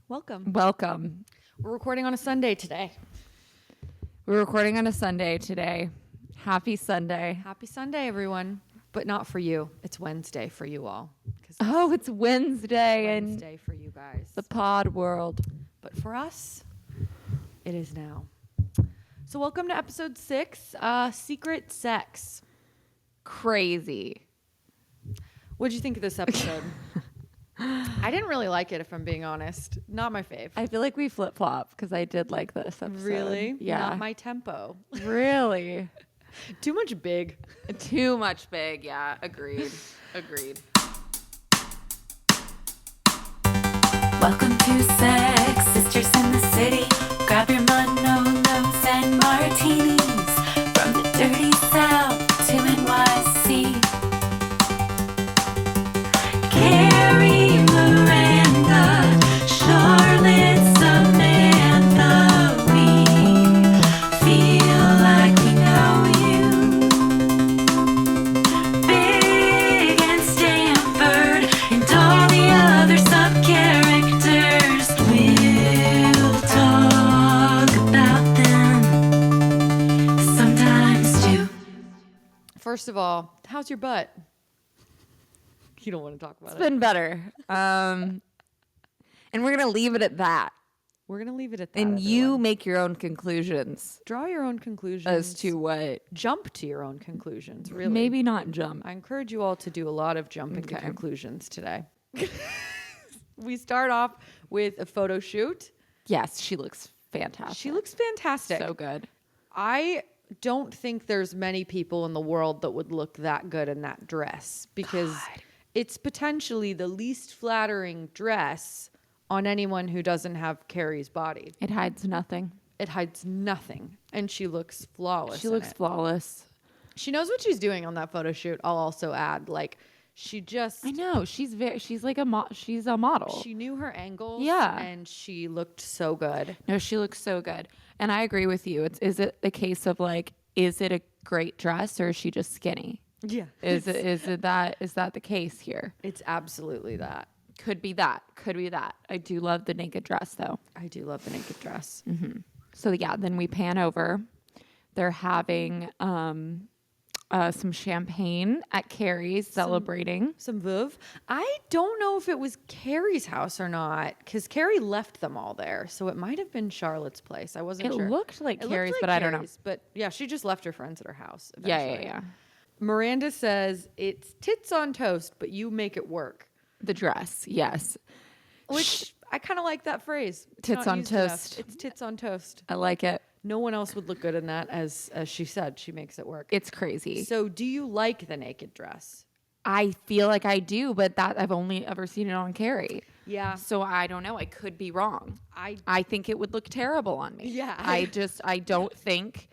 Welcome. Welcome. We're recording on a Sunday today. We're recording on a Sunday today. Happy Sunday. Happy Sunday, everyone. But not for you. It's Wednesday for you all. Oh, it's Wednesday Wednesday for you guys. the pod world. But for us, it is now. So welcome to episode 6, Secret Sex. Crazy. What'd you think of this episode? I didn't really like it, if I'm being honest. Not my fave. I feel like we flip-flop because I did like this episode. Really? Yeah. Not my tempo. Really? Too much big. Too much big. Yeah. Agreed. Welcome to Sex Sisters in the City. Grab your Manolos and martinis from the dirty South to NYC. Carrie, Miranda, Charlotte, Samantha, we feel like we know you. Big and Stanford and all the other sub-characters, we'll talk about them sometimes too. First of all, how's your butt? You don't want to talk about It's it. been better. And we're going to leave it at that. We're going to leave it at that. And you everyone. make your own conclusions Draw your own conclusions. as to what. Jump to your own conclusions, really. Maybe not jump. I encourage you all to do a lot of jumping to Okay. conclusions today. We start off with a photo shoot. Yes, she looks fantastic. She looks fantastic. so good. I don't think there's many people in the world that would look that good in that dress because it's potentially the least flattering dress on anyone who doesn't have Carrie's body. It hides nothing. It hides nothing, and she looks flawless. She in looks it. flawless. She knows what she's doing on that photo shoot. I'll also add, like, she just I know. She's like she's a model. she knew her angles. Yeah. and she looked so good. No, she looks so good. And I agree with you. Is it the case of like, is it a great dress or is she just skinny? Yeah, Is that the case here? it's absolutely that. Could be that. I do love the naked dress though. I do love the naked dress. So yeah, then we pan over. They're having some champagne at Carrie's, celebrating. Some Veuve. I don't know if it was Carrie's house or not because Carrie left them all there. So it might have been Charlotte's place. I wasn't It sure. looked like It looked Carrie's, like but I don't know. Carrie's, But yeah, she just left her friends at her house. Yeah. Eventually. Miranda says it's tits on toast, but you make it work. The dress, yes. Which I kind of like that phrase. It's Tits not on used enough. toast. It's tits on toast. I like it. No one else would look good in that, as she said. She makes it work. It's crazy. So, do you like the naked dress? I feel like I do, but that I've only ever seen it on Carrie. Yeah. So I don't know. I could be wrong. I I think it would look terrible on me. Yeah. I don't think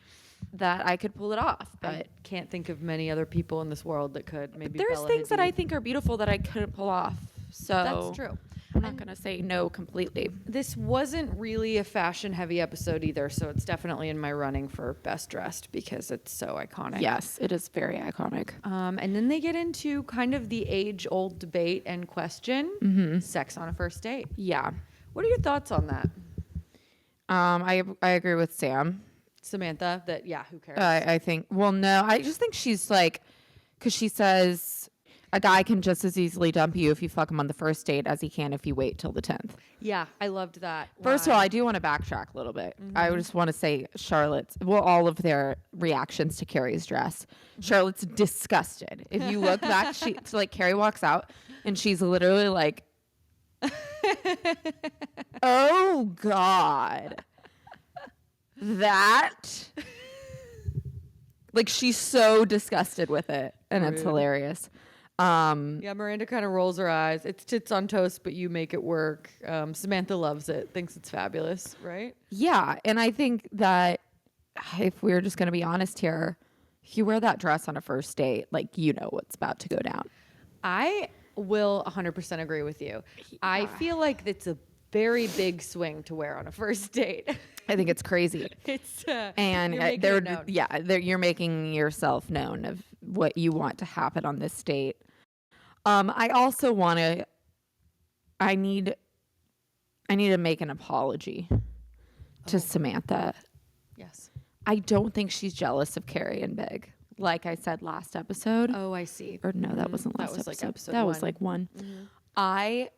that I could pull it off. I But can't think of many other people in this world that could. Maybe there's Bella things that I Hadid. think are beautiful that I couldn't pull off. So That's true. I'm not going to say no completely. This wasn't really a fashion-heavy episode either, so it's definitely in my running for best dressed because it's so iconic. Yes, it is very iconic. And then they get into kind of the age-old debate and question: sex on a first date. Yeah. What are your thoughts on that, I agree with Sam. Samantha? That who cares? I think, well, no, I just think she's like, because she says a guy can just as easily dump you if you fuck him on the first date as he can if you wait till the 10th. Yeah, I loved that. First of all, I do want to backtrack a little bit. I just want to say Charlotte's, well, all of their reactions to Carrie's dress. Charlotte's disgusted. If you look back, so like Carrie walks out and she's literally like, oh God, that, like she's so disgusted with it and it's Rude. hilarious. Yeah, Miranda kind of rolls her eyes. It's tits on toast, but you make it work. Samantha loves it, thinks it's fabulous, right? Yeah, and I think that if we're just going to be honest here, if you wear that dress on a first date, like you know what's about to go down. I will 100% agree with you. I feel like it's a very big swing to wear on a first date. I think it's crazy. It's And you're making it known. you're making yourself known of what you want to happen on this date. I also want to. I need I need to make an apology to Samantha. Yes. I don't think she's jealous of Carrie and Big. Like I said last episode. Oh, I see. Or no, that wasn't last That was episode. like episode that one. was like one. I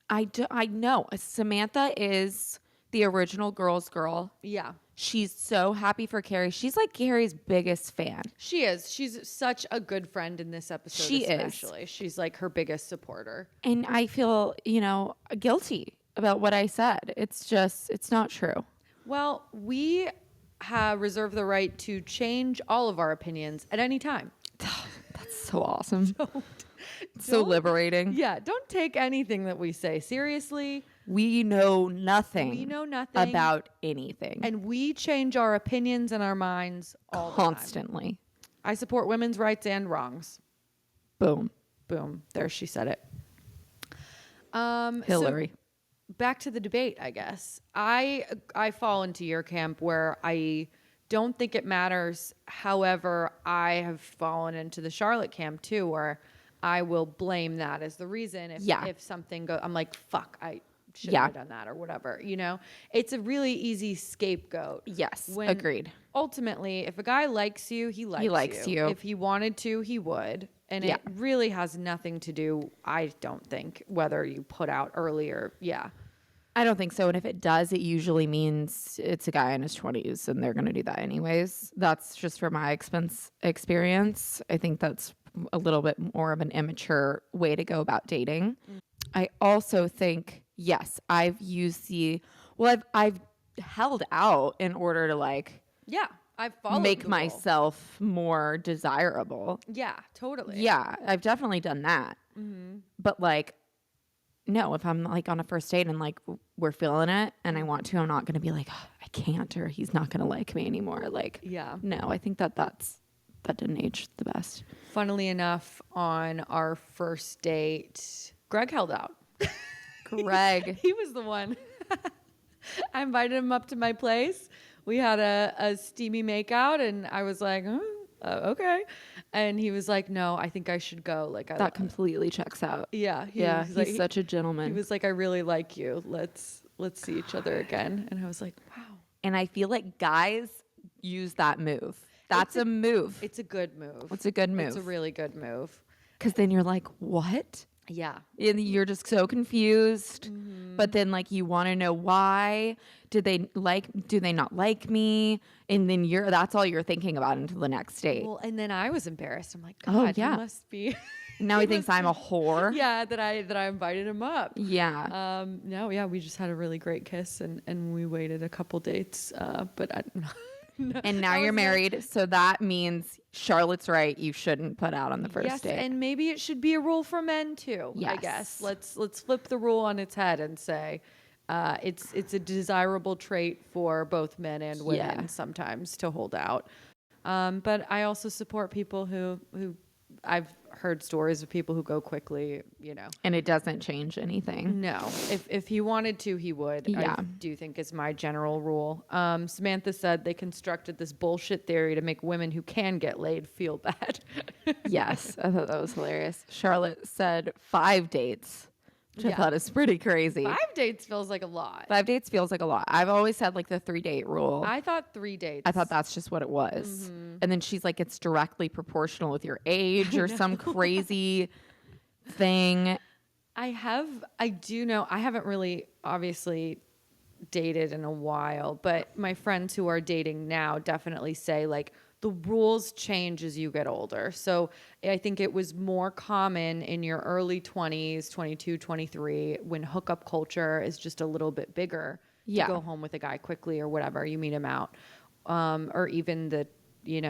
know Samantha is the original girl's girl. Yeah. She's so happy for Carrie. She's like Carrie's biggest fan. She is. She's such a good friend in this episode, She is. especially. She's like her biggest supporter. And I feel, guilty about what I said. It's not true. Well, we have reserved the right to change all of our opinions at any time. That's so awesome. So don't- liberating. Yeah, don't take anything that we say seriously. We know nothing. We know nothing about anything. And we change our opinions and our minds all the time. Constantly. I support women's rights and wrongs. Boom. Boom. There, she said it. Hillary. So back to the debate, I guess. I fall into your camp where I don't think it matters. However, I have fallen into the Charlotte camp too, where I will blame that as the reason. If something goes, I'm like, fuck, I shouldn't have done that or whatever. It's a really easy scapegoat. Yes, When agreed. Ultimately, if a guy likes you, he likes you. If he wanted to, he would. And it really has nothing to do, I don't think, whether you put out earlier. Yeah. I don't think so. And if it does, it usually means it's a guy in his 20s and they're going to do that anyways. That's just from my experience. I think that's a little bit more of an immature way to go about dating. I also think, yes, I've held out in order to Yeah. I've followed make the rule. myself more desirable. Yeah, totally. Yeah, I've definitely done that. But no, if I'm on a first date and we're feeling it and I want to, I'm not going to be like, oh, I can't, or he's not going to like me anymore. Yeah. No, I think that didn't age the best. Funnily enough, on our first date, Greg held out. Greg. He was the one. I invited him up to my place. We had a steamy makeout and I was like, okay. And he was like, no, I think I should go. That completely checks out. Yeah. He's such a gentleman. He was like, I really like you. Let's see each other again. And I was like, wow. And I feel like guys use that move. That's a move. It's a good move. It's a good move. It's a really good move. Because then you're like, what? Yeah. And you're just so confused. But then you want to know why. Do they not like me? And then that's all you're thinking about until the next date. Well, and then I was embarrassed. I'm like, God, Oh, yeah. he must be. Now he thinks I'm a whore. Yeah, that I invited him up. Yeah. No, yeah, we just had a really great kiss and we waited a couple dates. But I And now you're married, so that means Charlotte's right. You shouldn't put out on the first date. And maybe it should be a rule for men too. I guess let's flip the rule on its head and say it's a desirable trait for both men and women sometimes to hold out. But I also support people who I've heard stories of people who go quickly, And it doesn't change anything. No, if he wanted to, he would. Yeah. I do think is my general rule. Samantha said they constructed this bullshit theory to make women who can get laid feel bad. Yes, I thought that was hilarious. Charlotte said 5 dates, which I thought is pretty crazy. 5 dates feels like a lot. 5 dates feels like a lot. I've always said the 3-date rule. I thought 3 dates. I thought that's just what it was. And then she's like, it's directly proportional with your age or some crazy thing. I do know, I haven't really obviously dated in a while, but my friends who are dating now definitely say the rules change as you get older. So I think it was more common in your early 20s, 22, 23, when hookup culture is just a little bit bigger. Yeah. To go home with a guy quickly or whatever, you meet him out. Or even the,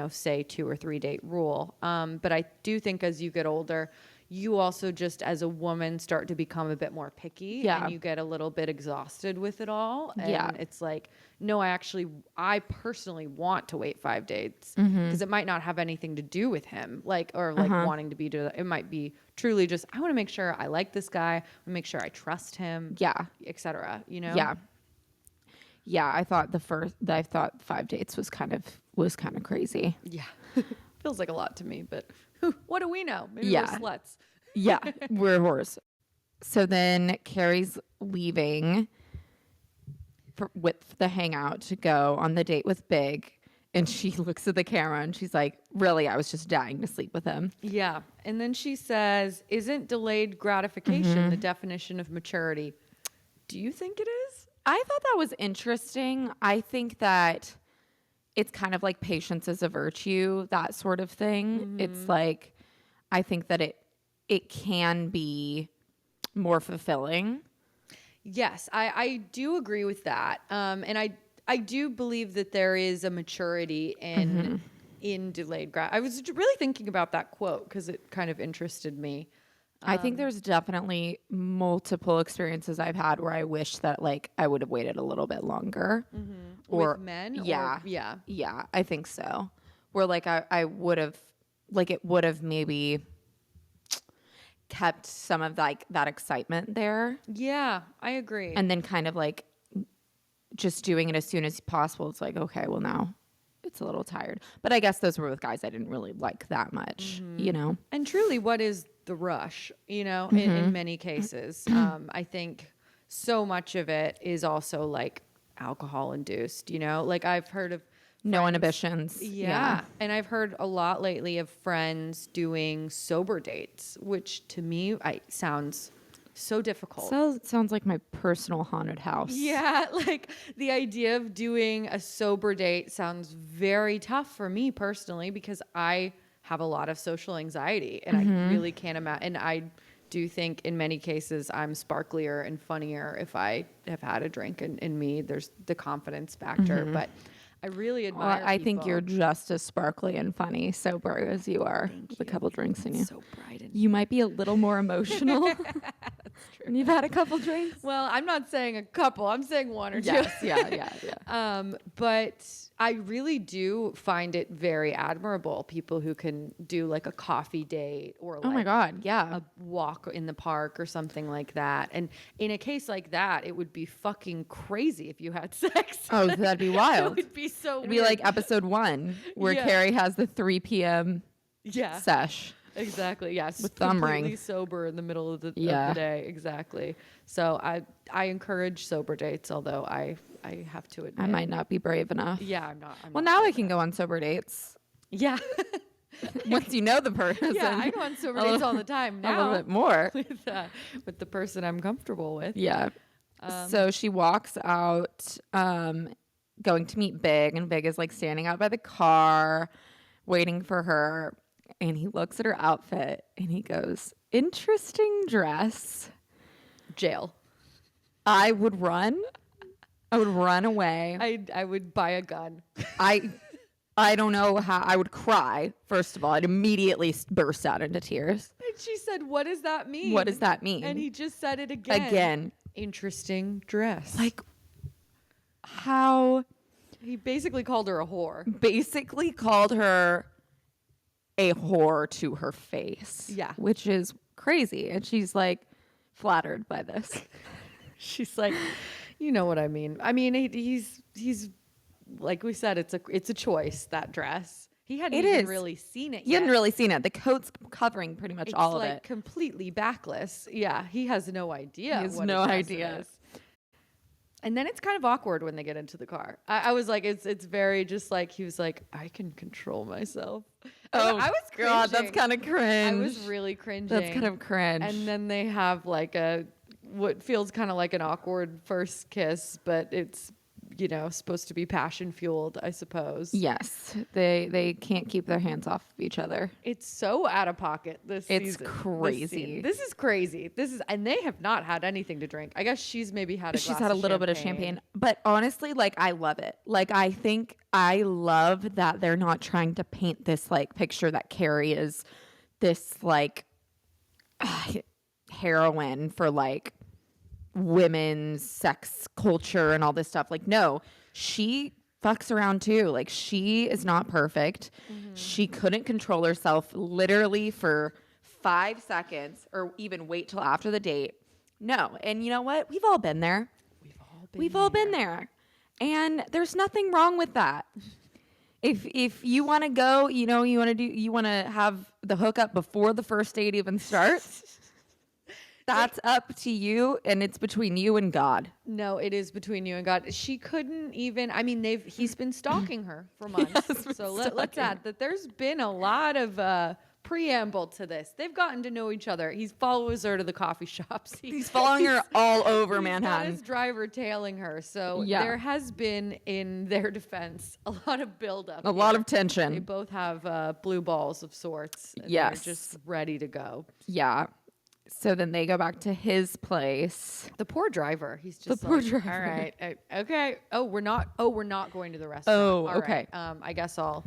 say 2 or 3 date rule. But I do think as you get older, you also just as a woman start to become a bit more picky and you get a little bit exhausted with it all. And it's like, no, I personally want to wait 5 dates because it might not have anything to do with him, wanting to be, it might be truly just, I want to make sure I like this guy. I want to make sure I trust him. Yeah. Et cetera, Yeah. Yeah. I thought 5 dates was kind of crazy. Yeah. Feels like a lot to me, but what do we know? Maybe Yeah. we're sluts. Yeah. We're whores. So then Carrie's leaving with the hangout to go on the date with Big. And she looks at the camera and she's like, really, I was just dying to sleep with him. Yeah. And then she says, isn't delayed gratification the definition of maturity? Do you think it is? I thought that was interesting. I think that it's kind of like patience is a virtue, that sort of thing. It's like, I think that it can be more fulfilling. Yes, I do agree with that. And I do believe that there is a maturity in delayed I was really thinking about that quote because it kind of interested me. I think there's definitely multiple experiences I've had where I wish that like I would have waited a little bit longer. With men? Yeah. Or, yeah. Yeah, I think so. Where like I would have, like it would have maybe kept some of like that excitement there. Yeah, I agree. And then kind of like just doing it as soon as possible. It's like, okay, well now it's a little tired. But I guess those were with guys I didn't really like that much, you know? And truly, what is the rush, you know, in many cases? I think so much of it is also like alcohol induced, you know? Like I've heard of No inhibitions. Yeah. And I've heard a lot lately of friends doing sober dates, which to me sounds so difficult. So it sounds like my personal haunted house. Yeah, like the idea of doing a sober date sounds very tough for me personally because I have a lot of social anxiety and I really can't imagine. And I do think in many cases I'm sparklier and funnier if I have had a drink in me. There's the confidence factor, but I really admire Well, I think people. you're just as sparkly and funny sober as you are with a couple drinks in you. So bright and You might be a little more emotional. That's true. And you've had a couple drinks. well, I'm not saying a couple. I'm saying one or two. Yes, yeah. But I really do find it very admirable. People who can do like a coffee date or like Oh my God, yeah. a walk in the park or something like that. And in a case like that, it would be fucking crazy if you had sex. Oh, that'd be It wild. would be so It'd weird. be like episode 1 where Yeah. Carrie has the 3 p.m. yeah, sesh. exactly. Yes, With thumb completely ring. sober in the middle of the Yeah. day. Exactly. So I encourage sober dates, although I have to admit I might not be brave enough. Yeah, I'm not. Well, now I can go on sober dates. Yeah. Once you know the person. Yeah, I go on sober A dates little- all the time A little now bit more. with the person I'm comfortable with. Yeah. So she walks out, going to meet Big, and Big is like standing out by the car, waiting for her. And he looks at her outfit and he goes, "Interesting dress." Jail. I would run. I would run away. I would buy a gun. I don't know how. I would cry. First of all, I'd immediately burst out into tears. And she said, "What does that mean?" What does that mean? And he just said it again. Again. Interesting dress. Like, how? he basically called her a whore. Basically called her a whore to her face. Yeah. Which is crazy. And she's like flattered by this. She's like, you know what I mean. I mean, he's like we said, it's a choice, that dress. He hadn't It even is. really seen it You yet. hadn't really seen it. The coat's covering pretty much It's all of like it. completely backless. Yeah, he has no idea. He has what no a dress idea. it is. And then it's kind of awkward when they get into the car. I was like, it's very just like he was like, I can control myself. Oh, I was cringing. God, that's kind of cringe. I was really cringing. That's kind of cringe. And then they have like what feels kind of like an awkward first kiss, but it's supposed to be passion fueled, I suppose. Yes, they can't keep their hands off of each other. It's so out of pocket this It's season. crazy. This is crazy. And they have not had anything to drink. I guess she's maybe had She's had a little bit of champagne, but honestly, like I love it. Like I love that they're not trying to paint this like picture that Carrie is this like heroine for like women's sex culture and all this stuff. Like, no, she fucks around too. Like, she is not perfect. She couldn't control herself literally for 5 seconds or even wait till after the date. No. And you know what? We've all been there. We've all been there. And there's nothing wrong with that. If you want to go, you want to have the hookup before the first date even starts. that's up to you, and it's between you and God. No, it is between you and God. She couldn't even. I mean, he's been stalking her for months. So let's add that there's been a lot of preamble to this. They've gotten to know each other. He follows her to the coffee shops. He's following her all over Got Manhattan. his driver tailing her. So Yeah. there has been, in their defense, a lot of buildup. A lot of They tension. both have blue balls of sorts. And Yes. they're just ready to go. Yeah. So then they go back to his place. The poor driver. He's just poor like, driver. all right, okay. We're not going to the restaurant. Oh, All okay. right. I guess I'll,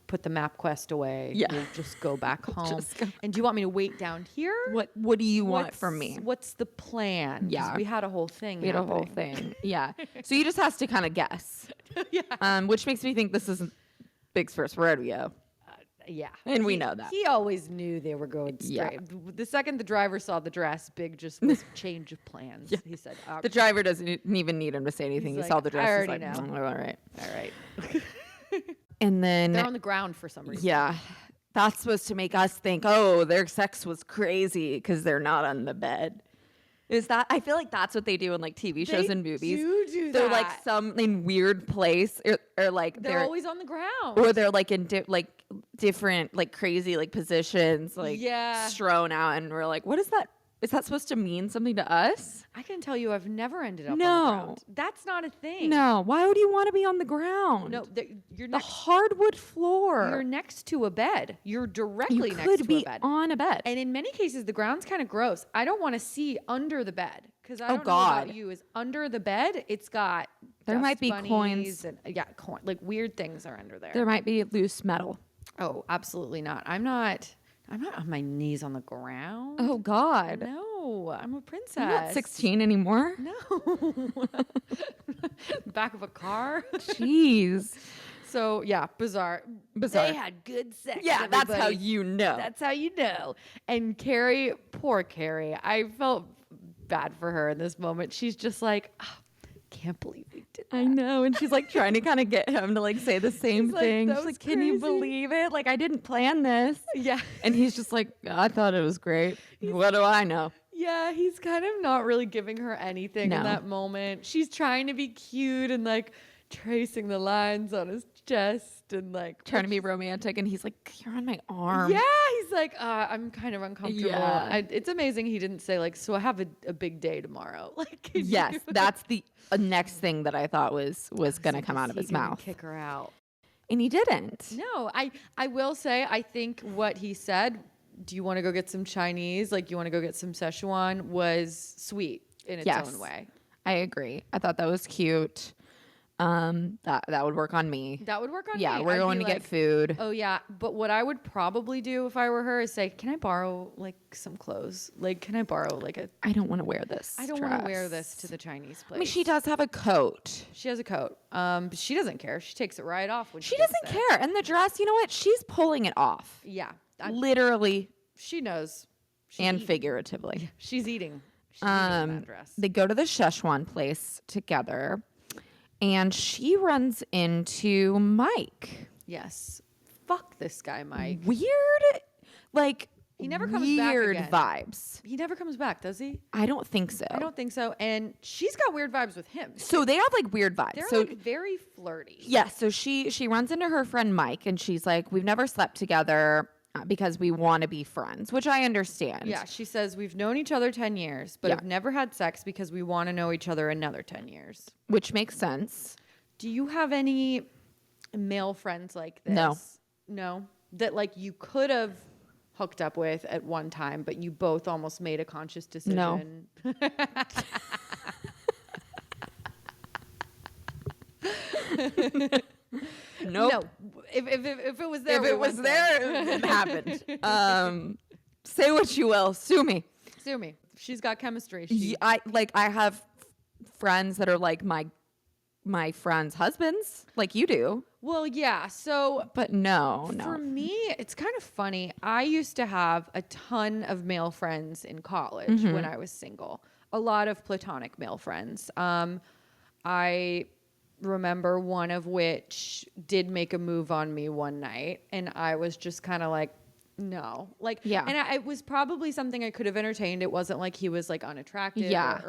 put the map quest away. Yeah. We'll just go back home. Just go. And do you want me to wait down here? What do you want from me? What's the plan? 'Cause Yeah. we had a whole thing. We had a whole happening. thing. Yeah. So he just has to kind of guess. Yeah. Which makes me think this isn't Big's first rodeo. Yeah. And we know that. He always knew they were going Yeah. straight. The second the driver saw the dress, Big just was change of plans. Yeah. He said, The driver doesn't even need him to say anything. He's He saw like, the dress. I He's already like, know. all right. all right. And then, They're on the ground for some reason. yeah, that's supposed to make us think, oh, their sex was crazy because they're not on the bed. Is that? I feel like that's what they do in like TV shows They and movies. do They're like that. some in weird place, or like They're always on the ground. or they're like in different like crazy like positions, like Yeah. strewn out, and we're like, what is that? Is that supposed to mean something to us? I can tell you, I've never ended up on No. the ground. That's not a thing. No. Why would you want to be on the ground? No, you're The next. hardwood floor. You're next to a bed. You're directly you next could to be a bed. on a bed. And in many cases, the ground's kind of gross. I don't want to see under the bed because I don't know God. about you. Is under the bed, it's got There dust might be bunnies coins. and like weird things are under there. There might be loose metal. Oh, absolutely not. I'm not on my knees on the ground. Oh God. No, I'm a princess. I'm not 16 anymore. No. Back of a car. Jeez. So yeah, bizarre. Bizarre. They had good sex. Yeah, that's how everybody. you know. That's how you know. And Carrie, poor Carrie, I felt bad for her in this moment. She's just like, oh, can't believe we did that. I know. And she's like trying to kind of get him to like say the same She's like, thing. "That She's was like, can you crazy." believe it? Like, I didn't plan this. Yeah. And he's just like, I thought it was great. What do I know? Yeah, he's kind of not really giving her anything in No. that moment. She's trying to be cute and like tracing the lines on his chest and like Trying to be romantic. And he's like, you're on my arm. Yeah, he's like, I'm kind of uncomfortable. Yeah. It's amazing he didn't say like, so I have a big day tomorrow. Like, could Yes. you- That's the next thing that I thought was going to Like, come is out of he his gonna mouth. kick her out. And he didn't. No, I will say, I think what he said, do you want to go get some Chinese? Like, you want to go get some Szechuan, was sweet in its Yes. own way. I agree. I thought that was cute. That would work on me. That would work on Yeah, me. we're I'd going be to like, get food. Oh yeah, but what I would probably do if I were her is say, "Can I borrow like some clothes? Like, can I borrow like a? I don't want to wear this. I don't want to wear dress. this to the Chinese place." I mean, she does have a coat. She has a coat. But she doesn't care. She takes it right off when She gets doesn't there. care. And the dress, you know what? She's pulling it off. Yeah, Literally she knows. She's and eating. figuratively. She's eating. She's eating in that dress. They go to the Szechuan place together, and she runs into Mike. Yes. Fuck this guy, Mike. Weird, like He never comes back weird again. vibes. He never comes back, does he? I don't think so. I don't think so. And she's got weird vibes with him. So they have like weird vibes. They're so like very flirty. yeah, so she runs into her friend Mike, and she's like, "We've never slept together because we want to be friends," which I understand. Yeah, she says we've known each other 10 years, but Yeah. have never had sex because we want to know each other another 10 years. Which makes sense. Do you have any male friends like this? No. No? That like you could have hooked up with at one time, but you both almost made a conscious decision? No. Nope. No. If it was there, If we it was went there, it happened. Say what you will, sue me. Sue me. She's got chemistry. I have friends that are like my friends' husbands, like you do. Well, yeah. So But no. for me, it's kind of funny. I used to have a ton of male friends in college when I was single. A lot of platonic male friends. I remember one of which did make a move on me one night, and I was just kind of like, no. Like, Yeah. and it was probably something I could have entertained. It wasn't like he was like unattractive. Yeah.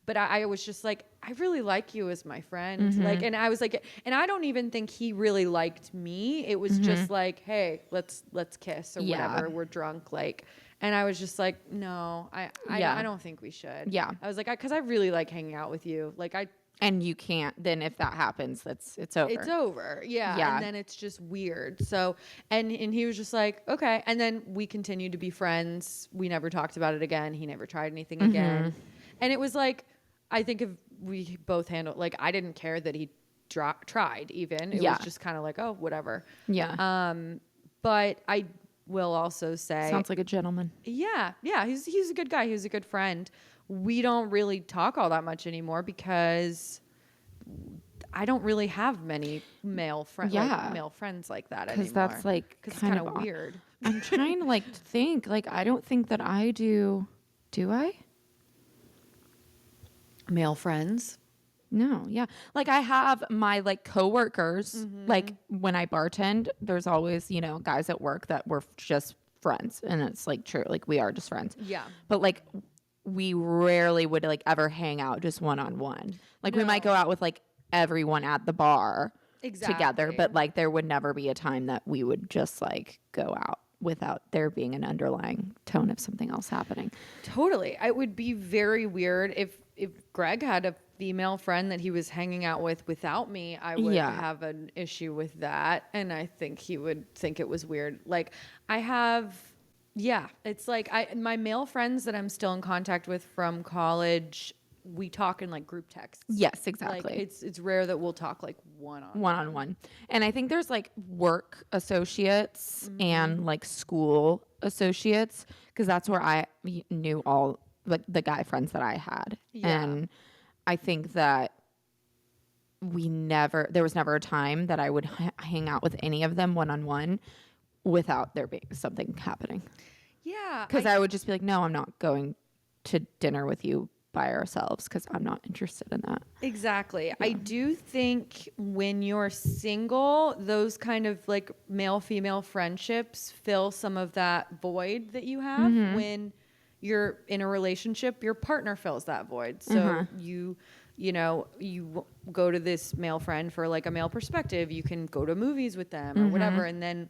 But I was just like, I really like you as my friend. Like, and I was like, and I don't even think he really liked me. It was just like, hey, let's kiss or whatever. We're drunk. Like, and I was just like, no, I don't think we should. Yeah. I was like, cause I really like hanging out with you. Like And you can't, then if that happens, it's over. it's over. Yeah. Yeah. And then it's just weird. So, and he was just like, okay. And then we continued to be friends. We never talked about it again. He never tried anything again. And it was like, I think if we both handled, like, I didn't care that he tried even. It was just kind of like, oh, whatever. Yeah. But I will also say. Sounds like a gentleman. Yeah. Yeah. He's a good guy. He was a good friend. We don't really talk all that much anymore because I don't really have many male friends like that anymore. Because that's like it's kind of weird. I'm trying to like think. Like I don't think that I do. Do I? Male friends? No. Yeah. Like I have my like coworkers. Like when I bartend, there's always guys at work that we're just friends, and it's like true. Like we are just friends. Yeah. But like. We rarely would like ever hang out just one-on-one. Like we might go out with like everyone at the bar together, but like there would never be a time that we would just like go out without there being an underlying tone of something else happening. Totally. It would be very weird if Greg had a female friend that he was hanging out with without me. I would have an issue with that, and I think he would think it was weird. Like I have. Yeah, it's like my male friends that I'm still in contact with from college, we talk in like group texts. Yes, exactly. Like it's rare that we'll talk like one-on-one. And I think there's like work associates and like school associates, because that's where I knew all like the guy friends that I had. Yeah. And I think that there was never a time that I would hang out with any of them one-on-one without there being something happening. Yeah. Because I would just be like, no, I'm not going to dinner with you by ourselves because I'm not interested in that. Exactly. Yeah. I do think when you're single, those kind of like male-female friendships fill some of that void that you have. When you're in a relationship, your partner fills that void. So you go to this male friend for like a male perspective. You can go to movies with them or whatever. And then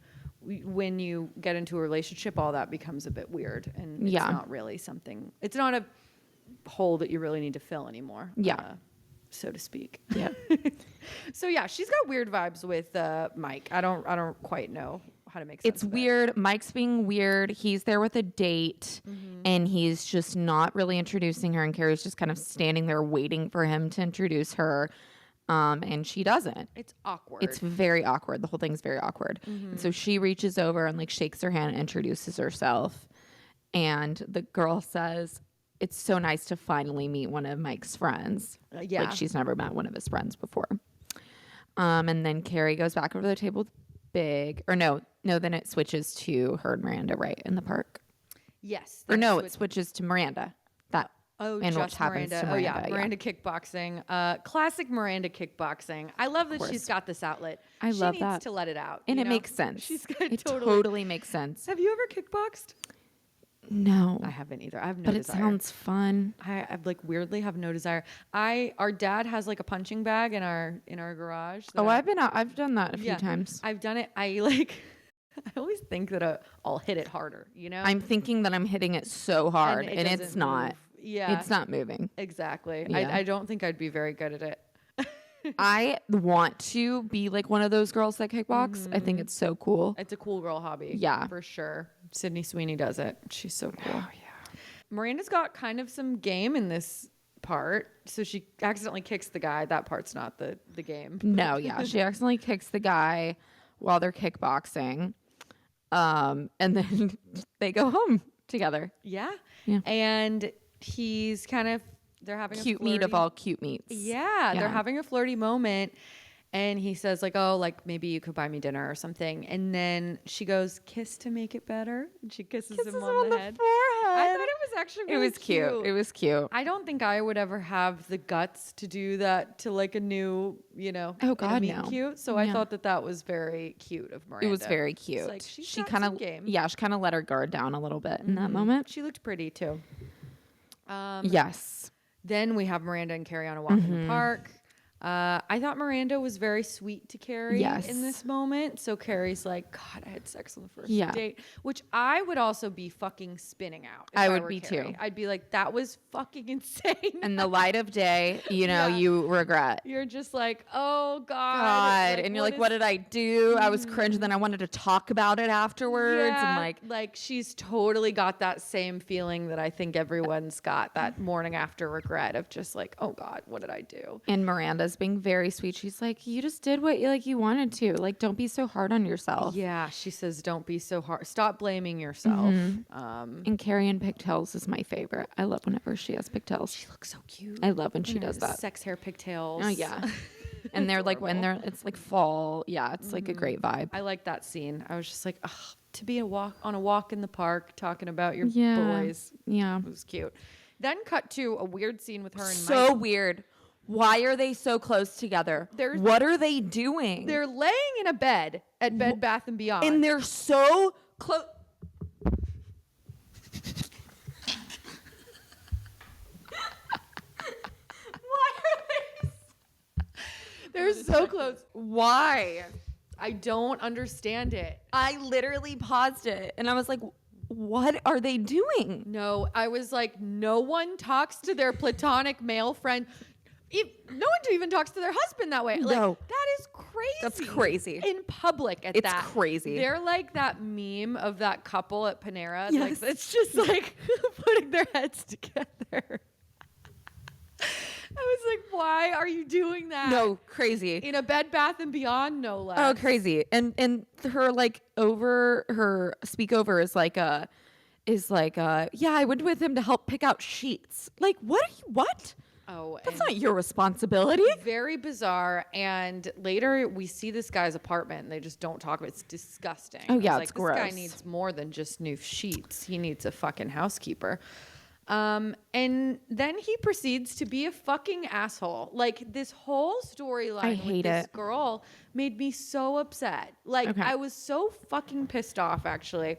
when you get into a relationship, all that becomes a bit weird, and it's not really something. It's not a hole that you really need to fill anymore. So to speak. Yeah. So yeah, she's got weird vibes with Mike. I don't quite know how to make sense. It's weird. Mike's being weird. He's there with a date, and he's just not really introducing her, and Carrie's just kind of standing there waiting for him to introduce her. And she doesn't. It's awkward. It's very awkward. The whole thing's very awkward. And so she reaches over and like shakes her hand and introduces herself. And the girl says, it's so nice to finally meet one of Mike's friends. Yeah. Like she's never met one of his friends before. And then Carrie goes back over to the table with Big. Or no, then it switches to her and Miranda right in the park. Yes. Or no, it switches to Miranda. And just Miranda. Oh yeah, Miranda kickboxing. Classic Miranda kickboxing. I love that she's got this outlet. I love she that. needs to let it out. And it makes sense. It totally makes sense. Have you ever kickboxed? No. I haven't either. I have no but desire. It sounds fun. I like weirdly have no desire. Our dad has like a punching bag in our garage. I've done that a few times. I've done it. I always think that I'll hit it harder, I'm thinking that I'm hitting it so hard and it's not. Move. Yeah. It's not moving. Exactly. Yeah. I don't think I'd be very good at it. I want to be like one of those girls that kickbox. I think it's so cool. It's a cool girl hobby. Yeah. For sure. Sydney Sweeney does it. She's so cool. Oh, yeah. Miranda's got kind of some game in this part. So she accidentally kicks the guy. That part's not the game. No, yeah. She accidentally kicks the guy while they're kickboxing. And then they go home together. Yeah. Yeah. And he's kind of, they're having cute a flirty meet of all cute meets. Yeah, they're having a flirty moment. And he says like, oh, like maybe you could buy me dinner or something. And then she goes, kiss to make it better. And she kisses him on the head. Forehead. I thought it was actually It really was cute. It was cute. I don't think I would ever have the guts to do that to like a new, Oh, God, meet no. cute. So I thought that was very cute of Miranda. It was very cute. It's like, she's she got kind some of game. yeah, she kind of let her guard down a little bit in that moment. She looked pretty too. Yes. Then we have Miranda and Carrie on a walk in the park. I thought Miranda was very sweet to Carrie Yes. in this moment. So Carrie's like, God, I had sex on the first Yeah. date, which I would also be fucking spinning out. If I would were be Carrie. too. I'd be like, that was fucking insane. In the light of day, Yeah. you regret. You're just like, oh God. God. And you're like, what did I do? I was cringe. Then I wanted to talk about it afterwards. Yeah, And like she's totally got that same feeling that I think everyone's got, that morning after regret of just like, oh God, what did I do? and Miranda's being very sweet. She's like, you just did what you wanted to. Like, don't be so hard on yourself. Yeah, she says, don't be so hard. Stop blaming yourself. And Carrie in pigtails is my favorite. I love whenever she has pigtails. She looks so cute. I love when she does that. Sex hair pigtails. Oh yeah. And they're like when it's like fall. Yeah, it's like a great vibe. I like that scene. I was just like, ugh, to be on a walk in the park talking about your Yeah. boys. Yeah. It was cute. Then cut to a weird scene with her and So Mike. weird. Why are they so close together? What are they doing? They're laying in a bed at Bed Bath & Beyond. And they're so close. They're so close. Why? I don't understand it. I literally paused it and I was like, what are they doing? No, I was like, no one talks to their platonic male friend. No one even talks to their husband that way. Like, No. that is crazy. That's crazy. In public at It's that. crazy. They're like that meme of that couple at Panera. Yes. Like, it's just like putting their heads together. I was like, why are you doing that? No, crazy. In a Bed Bath & Beyond, no less. Oh, crazy. And her like over her speak over is like yeah, I went with him to help pick out sheets. Like, what? Oh, That's and not your responsibility. very bizarre. And later we see this guy's apartment and they just don't talk about it. It's disgusting. Oh, yeah, I was it's like, this guy gross. needs more than just new sheets. He needs a fucking housekeeper. And then he proceeds to be a fucking asshole. Like, this whole storyline with hate this it. girl made me so upset. Like, Okay. I was so fucking pissed off, actually.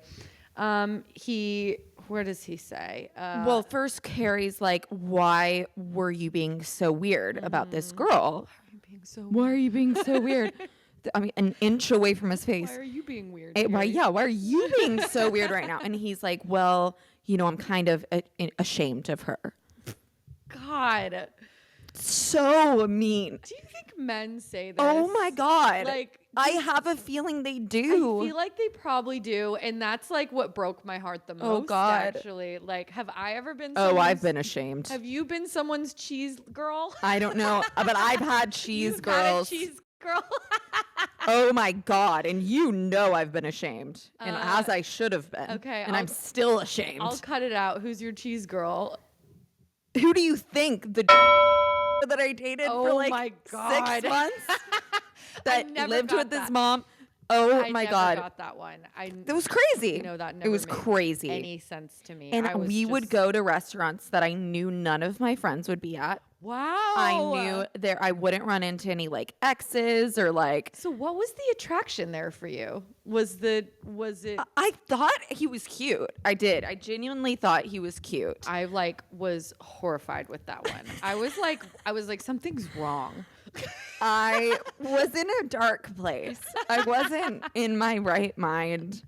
Where does he say? Well, first Carrie's like, why were you being so weird about this girl? Why are you being so weird? I mean, an inch away from his face. Why are you being weird? Why Carrie? are you being so weird right now? And he's like, well, I'm kind of ashamed of her. God. So mean. Do you think men say this? Oh my God. Like, I have a feeling they I do. feel like they probably do, and that's like what broke my heart the most. Oh, God. Actually, like, have I ever been? Oh, I've someone's- been ashamed. Have you been someone's cheese girl? I don't know, but I've had cheese You've girls. Had a cheese girl. Oh my God. And I've been ashamed. And as I should have been. okay, And I'm still ashamed. I'll cut it out. Who's your cheese girl? Who do you think the that I dated for Oh like my 6 God. months that never lived got with his that. mom? Oh I my never God. got that one. It was crazy. That never it was made crazy. any sense to me. And I was we would just- go to restaurants that I knew none of my friends would be at. Wow. I knew I wouldn't run into any like exes or like. So what was the attraction there for you? Was it? I thought he was cute. I did. I genuinely thought he was cute. I was horrified with that one. I was like, something's wrong. I was in a dark place. I wasn't in my right mind.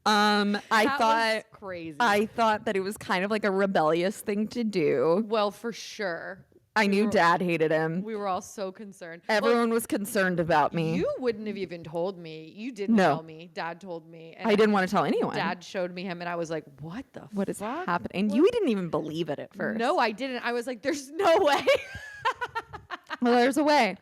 That was thought crazy. I thought that it was kind of like a rebellious thing to do. Well, for sure. I knew Dad hated him. We were all so concerned. Everyone was concerned about me. You wouldn't have even told me. You didn't No. tell me. Dad told me. And I didn't want to tell anyone. Dad showed me him, and I was like, "What the? What is fuck? happening? And you didn't even believe it at first. No, I didn't. I was like, "There's no way." Well, there's a way.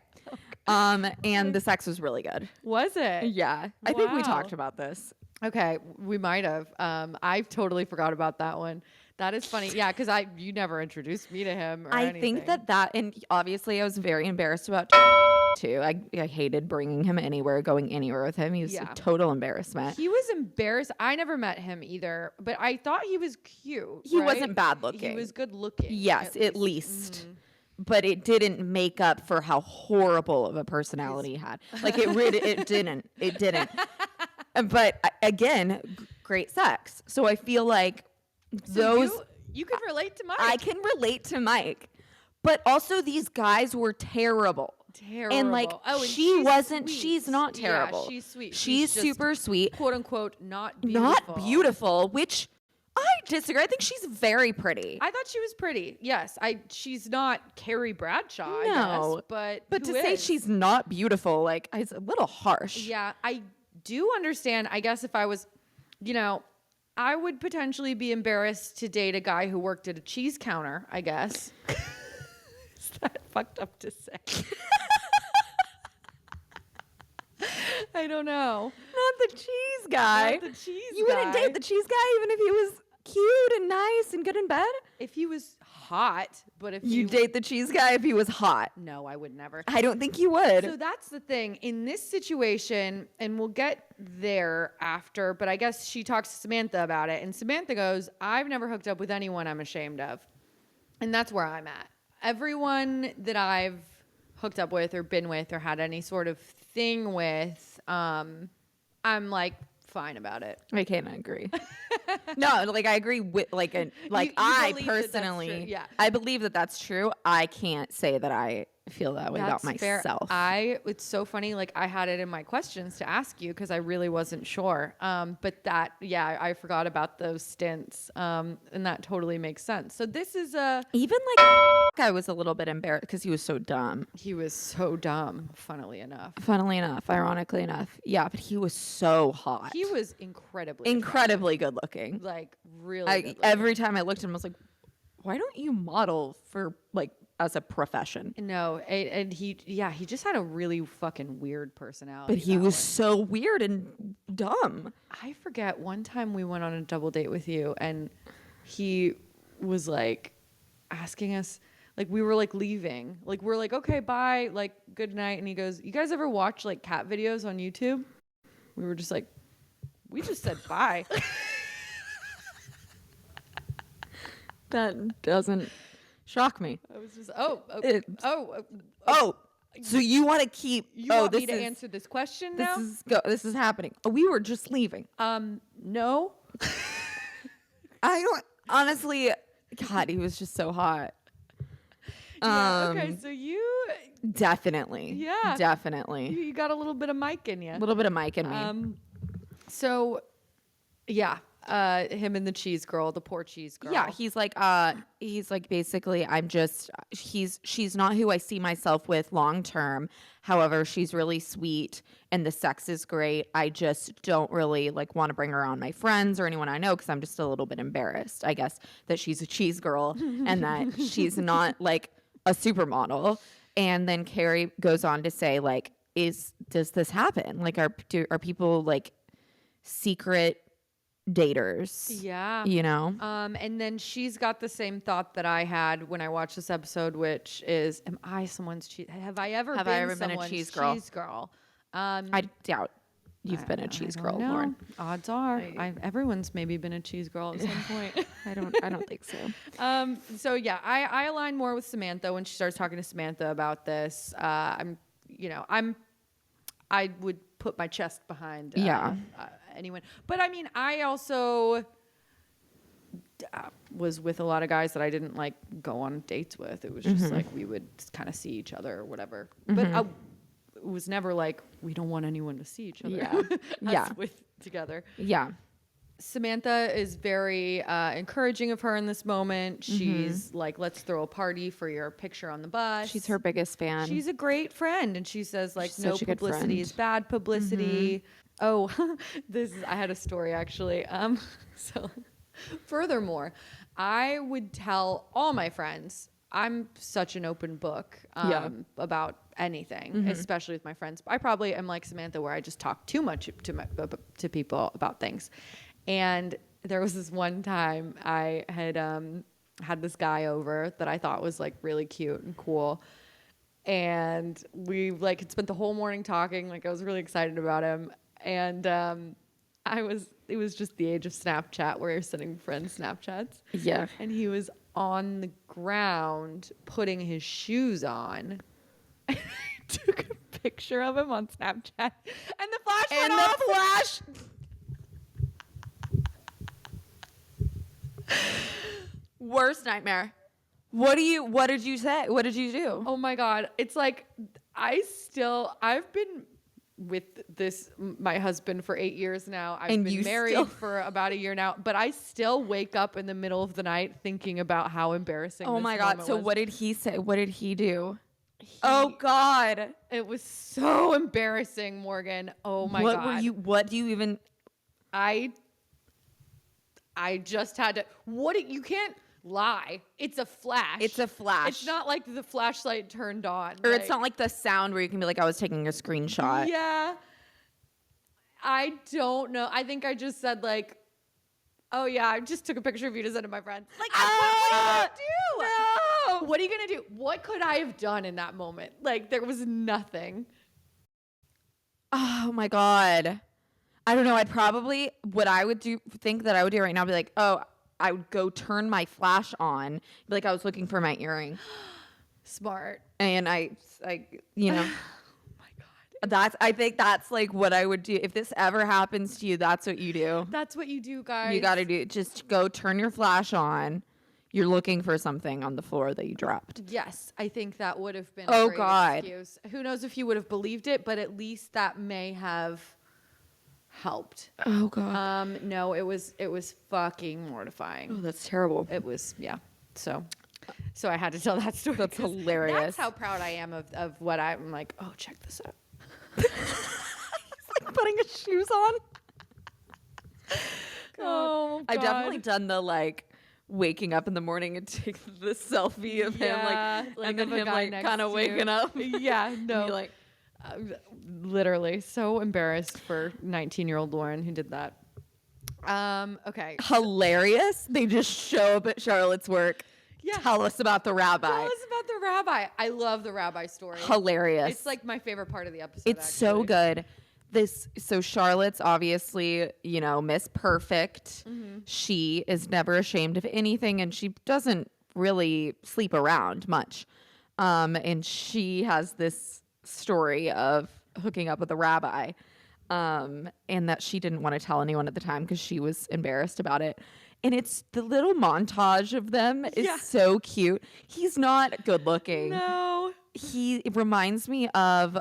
And the sex was really good. Was it? Yeah. I think we Wow. talked about this. Okay, we might have. I totally forgot about that one. That is funny. Yeah, because you never introduced me to him. Or I anything. think that and obviously I was very embarrassed about too. I hated bringing him anywhere, going anywhere with him. He was a total embarrassment. He was embarrassed. I never met him either, but I thought he was cute. He wasn't bad looking. He was good looking. Yes, at least. But it didn't make up for how horrible of a personality he had. Like it didn't. It didn't. But again, great sex. So I feel like you can relate to Mike. I can relate to Mike. But also these guys were terrible. And like she wasn't sweet. She's not terrible. Yeah, she's sweet. She's super sweet. Quote unquote not beautiful. Not beautiful, which I disagree. I think she's very pretty. I thought she was pretty. Yes. She's not Carrie Bradshaw, I guess, but to say she's not beautiful, like, is a little harsh. Yeah, I do understand. I guess if I was, I would potentially be embarrassed to date a guy who worked at a cheese counter, I guess. Is that fucked up to say? I don't know. Not the cheese guy. Not the cheese you guy. Wouldn't date the cheese guy even if he was cute and nice and good in bed? If he was hot, but if you date the cheese guy if he was hot? No, I would never. I don't think you would. So that's the thing. In this situation, and we'll get there after, but I guess she talks to Samantha about it, and Samantha goes, I've never hooked up with anyone I'm ashamed of. And that's where I'm at. Everyone that I've hooked up with or been with or had any sort of thing with, I'm like fine about it. I can't agree. No, like I agree with I personally, I believe that that's true. I can't say that I feel that way about myself. Fair. It's so funny. Like I had it in my questions to ask you because I really wasn't sure. But I forgot about those stints. And that totally makes sense. So this is even like I was a little bit embarrassed because he was so dumb. He was so dumb, funnily enough, ironically enough. Yeah, but he was so hot. He was incredibly good looking. Like really good looking. Every time I looked at him, I was like, why don't you model for like as a profession? No, and he just had a really fucking weird personality. But he was so weird and dumb. I forget one time we went on a double date with you and he was like asking us, like we were like leaving, like we're like, okay, bye, like good night. And he goes, you guys ever watch like cat videos on YouTube? We were just like, we just said bye. That doesn't shock me. I was just, so you want to keep? You want me to answer this question now? This is happening. Oh, we were just leaving. No. I don't honestly. God, he was just so hot. Okay, so you definitely, you got a little bit of Mike in you. A little bit of Mike in me. So, yeah. Him and the cheese girl, the poor cheese girl. Yeah, he's like basically she's not who I see myself with long term. However, she's really sweet and the sex is great. I just don't really like want to bring her around my friends or anyone I know because I'm just a little bit embarrassed, I guess, that she's a cheese girl and that she's not like a supermodel. And then Carrie goes on to say like, does this happen? Like are people like secret daters? Yeah. And then she's got the same thought that I had when I watched this episode, which is, am I someone's cheese? Have I ever been a cheese girl? I doubt you've been a cheese girl, Lauren. Odds are, everyone's maybe been a cheese girl at some point. I don't think so. So yeah, I align more with Samantha when she starts talking to Samantha about this. I would put my chest behind anyone. But I mean, I also was with a lot of guys that I didn't like go on dates with. It was just like we would kind of see each other or whatever. But it was never like we don't want anyone to see each other. With together. Yeah. Samantha is very encouraging of her in this moment. She's like, let's throw a party for your picture on the bus. She's her biggest fan. She's a great friend. And she says like, no publicity is bad publicity. Oh, I had a story actually. So furthermore, I would tell all my friends, I'm such an open book about anything, especially with my friends. I probably am like Samantha where I just talk too much to people about things. And there was this one time I had had this guy over that I thought was like really cute and cool. and we like had spent the whole morning talking. Like I was really excited about him, and it was just the age of Snapchat where you're sending friends Snapchats. Yeah. And he was on the ground putting his shoes on. And I took a picture of him on Snapchat, and the flash went off. The flash. Worst nightmare. What did you say? What did you do? Oh my God. It's like, I've been with my husband for 8 years now. I've been married for about a year now, but I still wake up in the middle of the night thinking about how embarrassing Oh this my God. moment So was. what did he say? What did he do? Oh God. It was so embarrassing, Morgan. Oh my God. What do you even? I just had to, you can't lie. It's a flash. It's a flash. It's not like the flashlight turned on. Or it's not like the sound where you can be like, I was taking a screenshot. Yeah. I don't know. I think I just said like, oh yeah, I just took a picture of you to send to my friends. Like, what are you gonna do? No. What are you gonna do? What could I have done in that moment? Like, there was nothing. Oh my God. I don't know. What I would think that I would do right now, be like, oh, I would go turn my flash on. Be like, I was looking for my earring. Smart. And I you know. Oh my God. I think that's like what I would do. If this ever happens to you, that's what you do. That's what you do, guys. You got to do, just go turn your flash on. You're looking for something on the floor that you dropped. Yes, I think that would have been a Oh, great God. excuse. Who knows if you would have believed it, but at least that may have helped. Oh God. No, it was fucking mortifying. Oh, that's terrible. It was, yeah. So I had to tell that story. That's 'cause hilarious. That's how proud I am of what I'm like, oh, check this out. He's like putting his shoes on. Oh, I've definitely done the like waking up in the morning and take the selfie of him like and then of a him guy like next kind of to waking you. up. Yeah, no. And like Literally so embarrassed for 19-year-old Lauren who did that. Okay. hilarious. They just show up at Charlotte's work. Yeah. Tell us about the rabbi. Tell us about the rabbi. I love the rabbi story. Hilarious. It's like my favorite part of the episode. It's so actually. good. So Charlotte's obviously, Miss Perfect. Mm-hmm. She is never ashamed of anything, and she doesn't really sleep around much. And she has this story of hooking up with a rabbi, and that she didn't want to tell anyone at the time because she was embarrassed about it. And it's the little montage of them is so cute. He's not good looking. No. It reminds me of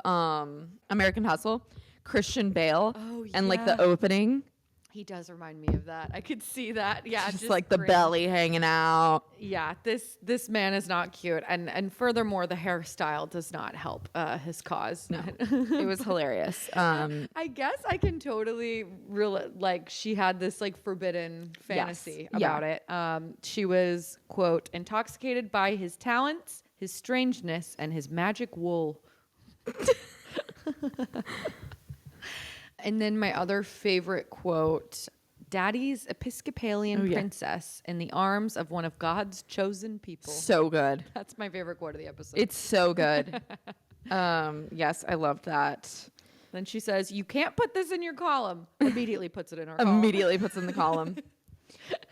American Hustle, Christian Bale, and like the opening. He does remind me of that. I could see that. Yeah, Just like the cringe. belly hanging out. Yeah, this man is not cute, and furthermore, the hairstyle does not help his cause. No, it was hilarious. I guess I can totally like she had this like forbidden fantasy about it. She was, quote, intoxicated by his talents, his strangeness, and his magic wool. And then my other favorite quote, Daddy's Episcopalian princess in the arms of one of God's chosen people. So good. That's my favorite quote of the episode. It's so good. Yes, I loved that. Then she says, you can't put this in your column. Immediately puts it in her column. Immediately puts in the column.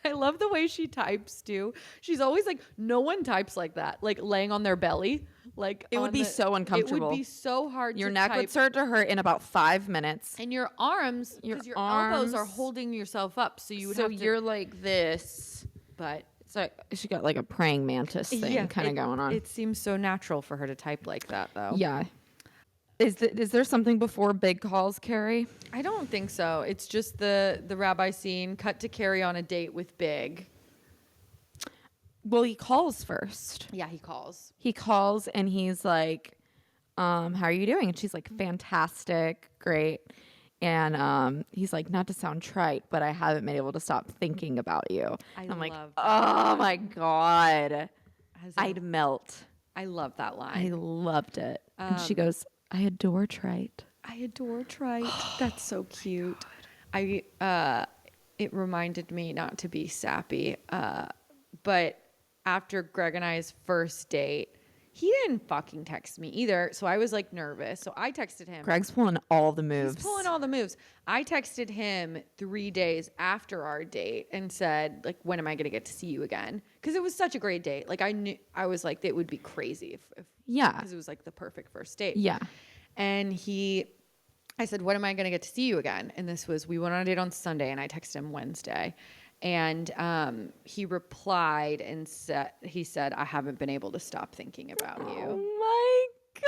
I love the way she types too. She's always like, no one types like that. Like laying on their belly. Like it would be so uncomfortable. It would be so hard. Your to neck type. would start to hurt in about 5 minutes. And your arms, because your elbows are holding yourself up. So you would have to. You're like this. But it's like she got like a praying mantis thing kind of going on. It seems so natural for her to type like that though. Yeah. Is there something before Big calls Carrie? I don't think so. It's just the rabbi scene. Cut to Carrie on a date with Big. Well, he calls first. Yeah, he calls. He calls and he's like, how are you doing? And she's like, fantastic, great. And he's like, not to sound trite, but I haven't been able to stop thinking about you. I'm like, oh my God. I'd melt. I love that line. I loved it. And she goes, I adore trite. I adore trite. That's so cute. It reminded me, not to be sappy, but after Greg and I's first date, He didn't fucking text me either. So I was like nervous. So I texted him. Greg's pulling all the moves. He's pulling all the moves. I texted him 3 days after our date and said, like, when am I going to get to see you again? Because it was such a great date. Like, I was like, it would be crazy if Yeah. because it was like the perfect first date. Yeah. And I said, when am I going to get to see you again? And we went on a date on Sunday and I texted him Wednesday. And he replied and he said, I haven't been able to stop thinking about you. Oh my God.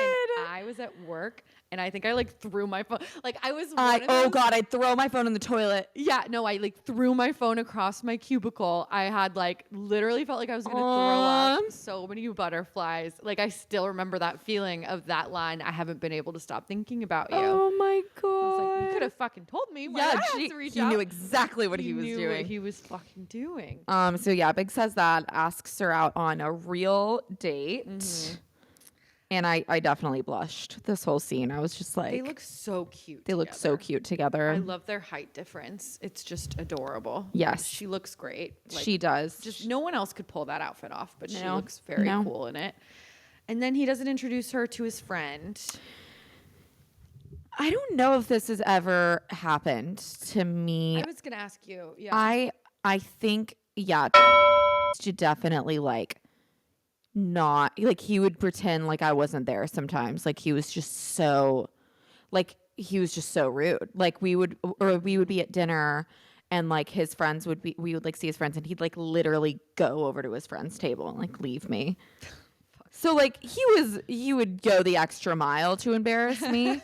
And I was at work and I think I like threw my phone. Like I was. God, I'd throw my phone in the toilet. Yeah, no, I like threw my phone across my cubicle. I had like literally felt like I was going to throw up so many butterflies. Like I still remember that feeling of that line. I haven't been able to stop thinking about you. Oh my God. I was like, you could have fucking told me. Why did I have to reach he out? knew exactly what he was knew doing. what he was fucking doing. So yeah, Big says that, asks her out on a real date. Mm-hmm. And I definitely blushed this whole scene. I was just like, They look so cute. They look so cute together. I love their height difference. It's just adorable. Yes. She looks great. Like, she does. Just no one else could pull that outfit off, but she No. looks very cool in it. And then he doesn't introduce her to his friend. I don't know if this has ever happened to me. I was going to ask you. Yeah. I think, yeah, to definitely like not, like he would pretend like I wasn't there sometimes. Like he was just so rude. Like we would be at dinner and like we would like see his friends and he'd like literally go over to his friend's table and like leave me. So like he would go the extra mile to embarrass me.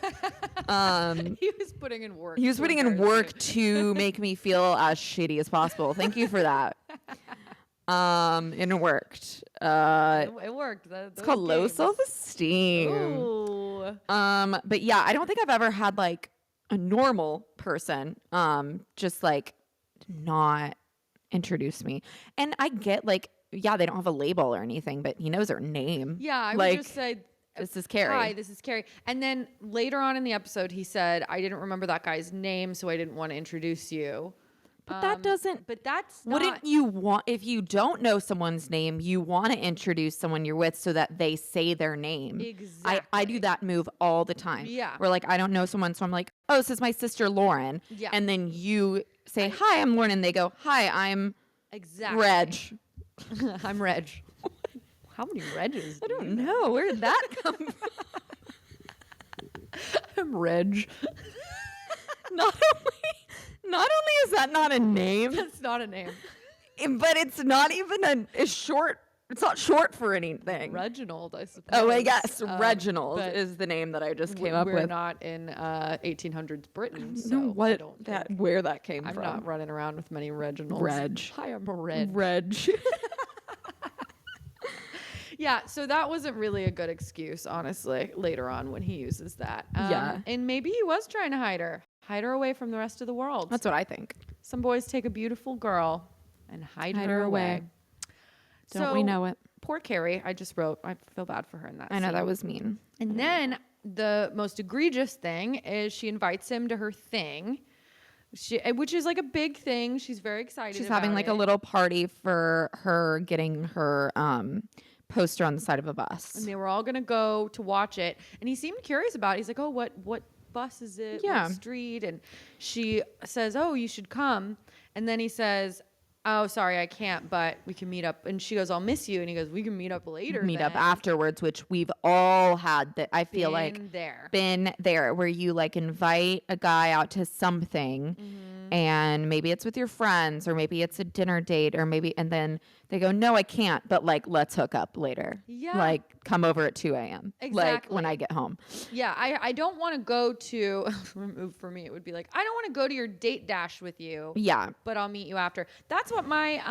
He was putting in work. He was putting in work to make me feel as shitty as possible. Thank you for that. And it worked. It worked. It's called low self-esteem. Ooh. But yeah, I don't think I've ever had like a normal person just like not introduce me. And I get like, yeah, they don't have a label or anything, but he knows her name. Yeah, I like, would just say, this is Carrie. Hi, this is Carrie. And then later on in the episode, he said, I didn't remember that guy's name, so I didn't want to introduce you. But that doesn't. But that's wouldn't you want, if you don't know someone's name, you want to introduce someone you're with so that they say their name. Exactly. I do that move all the time. Yeah. Where like I don't know someone, so I'm like, oh, this is my sister Lauren. Yeah. And then you say, hi, I'm Lauren, and they go, hi, I'm Reg. I'm Reg. How many Regs? I don't know. Where did that come from? I'm Reg. Not only is that not a name, That's not a name. but it's not even a short. It's not short for anything. Reginald, I suppose. Oh, I guess Reginald but is the name that I just came up with. We're not in 1800s Britain, so know what I don't think. where that came I'm from. not running around with many Reginalds. Reg. Hi, I'm a Reg. Reg. Yeah, so that wasn't really a good excuse, honestly, later on when he uses that. Yeah. And maybe he was trying to hide her away from the rest of the world. That's what I think. Some boys take a beautiful girl and hide her away. Don't we know it? Poor Carrie. I just wrote, I feel bad for her in that I know scene. that was mean. And then the most egregious thing is she invites him to her thing, which is like a big thing. She's very excited. She's about having like it. a little party for her getting her poster on the side of a bus. And they were all gonna go to watch it, and he seemed curious about it. He's like, "Oh, what bus is it? Yeah. What street?" And she says, "Oh, you should come." And then he says, "Oh, sorry, I can't, but we can meet up." And she goes, "I'll miss you." And he goes, "We can meet up later." Meet up then." afterwards, which we've all had. That I feel like been there, where you like invite a guy out to something, and maybe it's with your friends, or maybe it's a dinner date, or maybe, and then they go, "No, I can't," but like, let's hook up later. Yeah. Like, come over at 2 a.m. Like when Exactly. I get home. Yeah, I don't want to go to. For me, it would be like, I don't want to go to your date dash with you. Yeah. But I'll meet you after. That's what my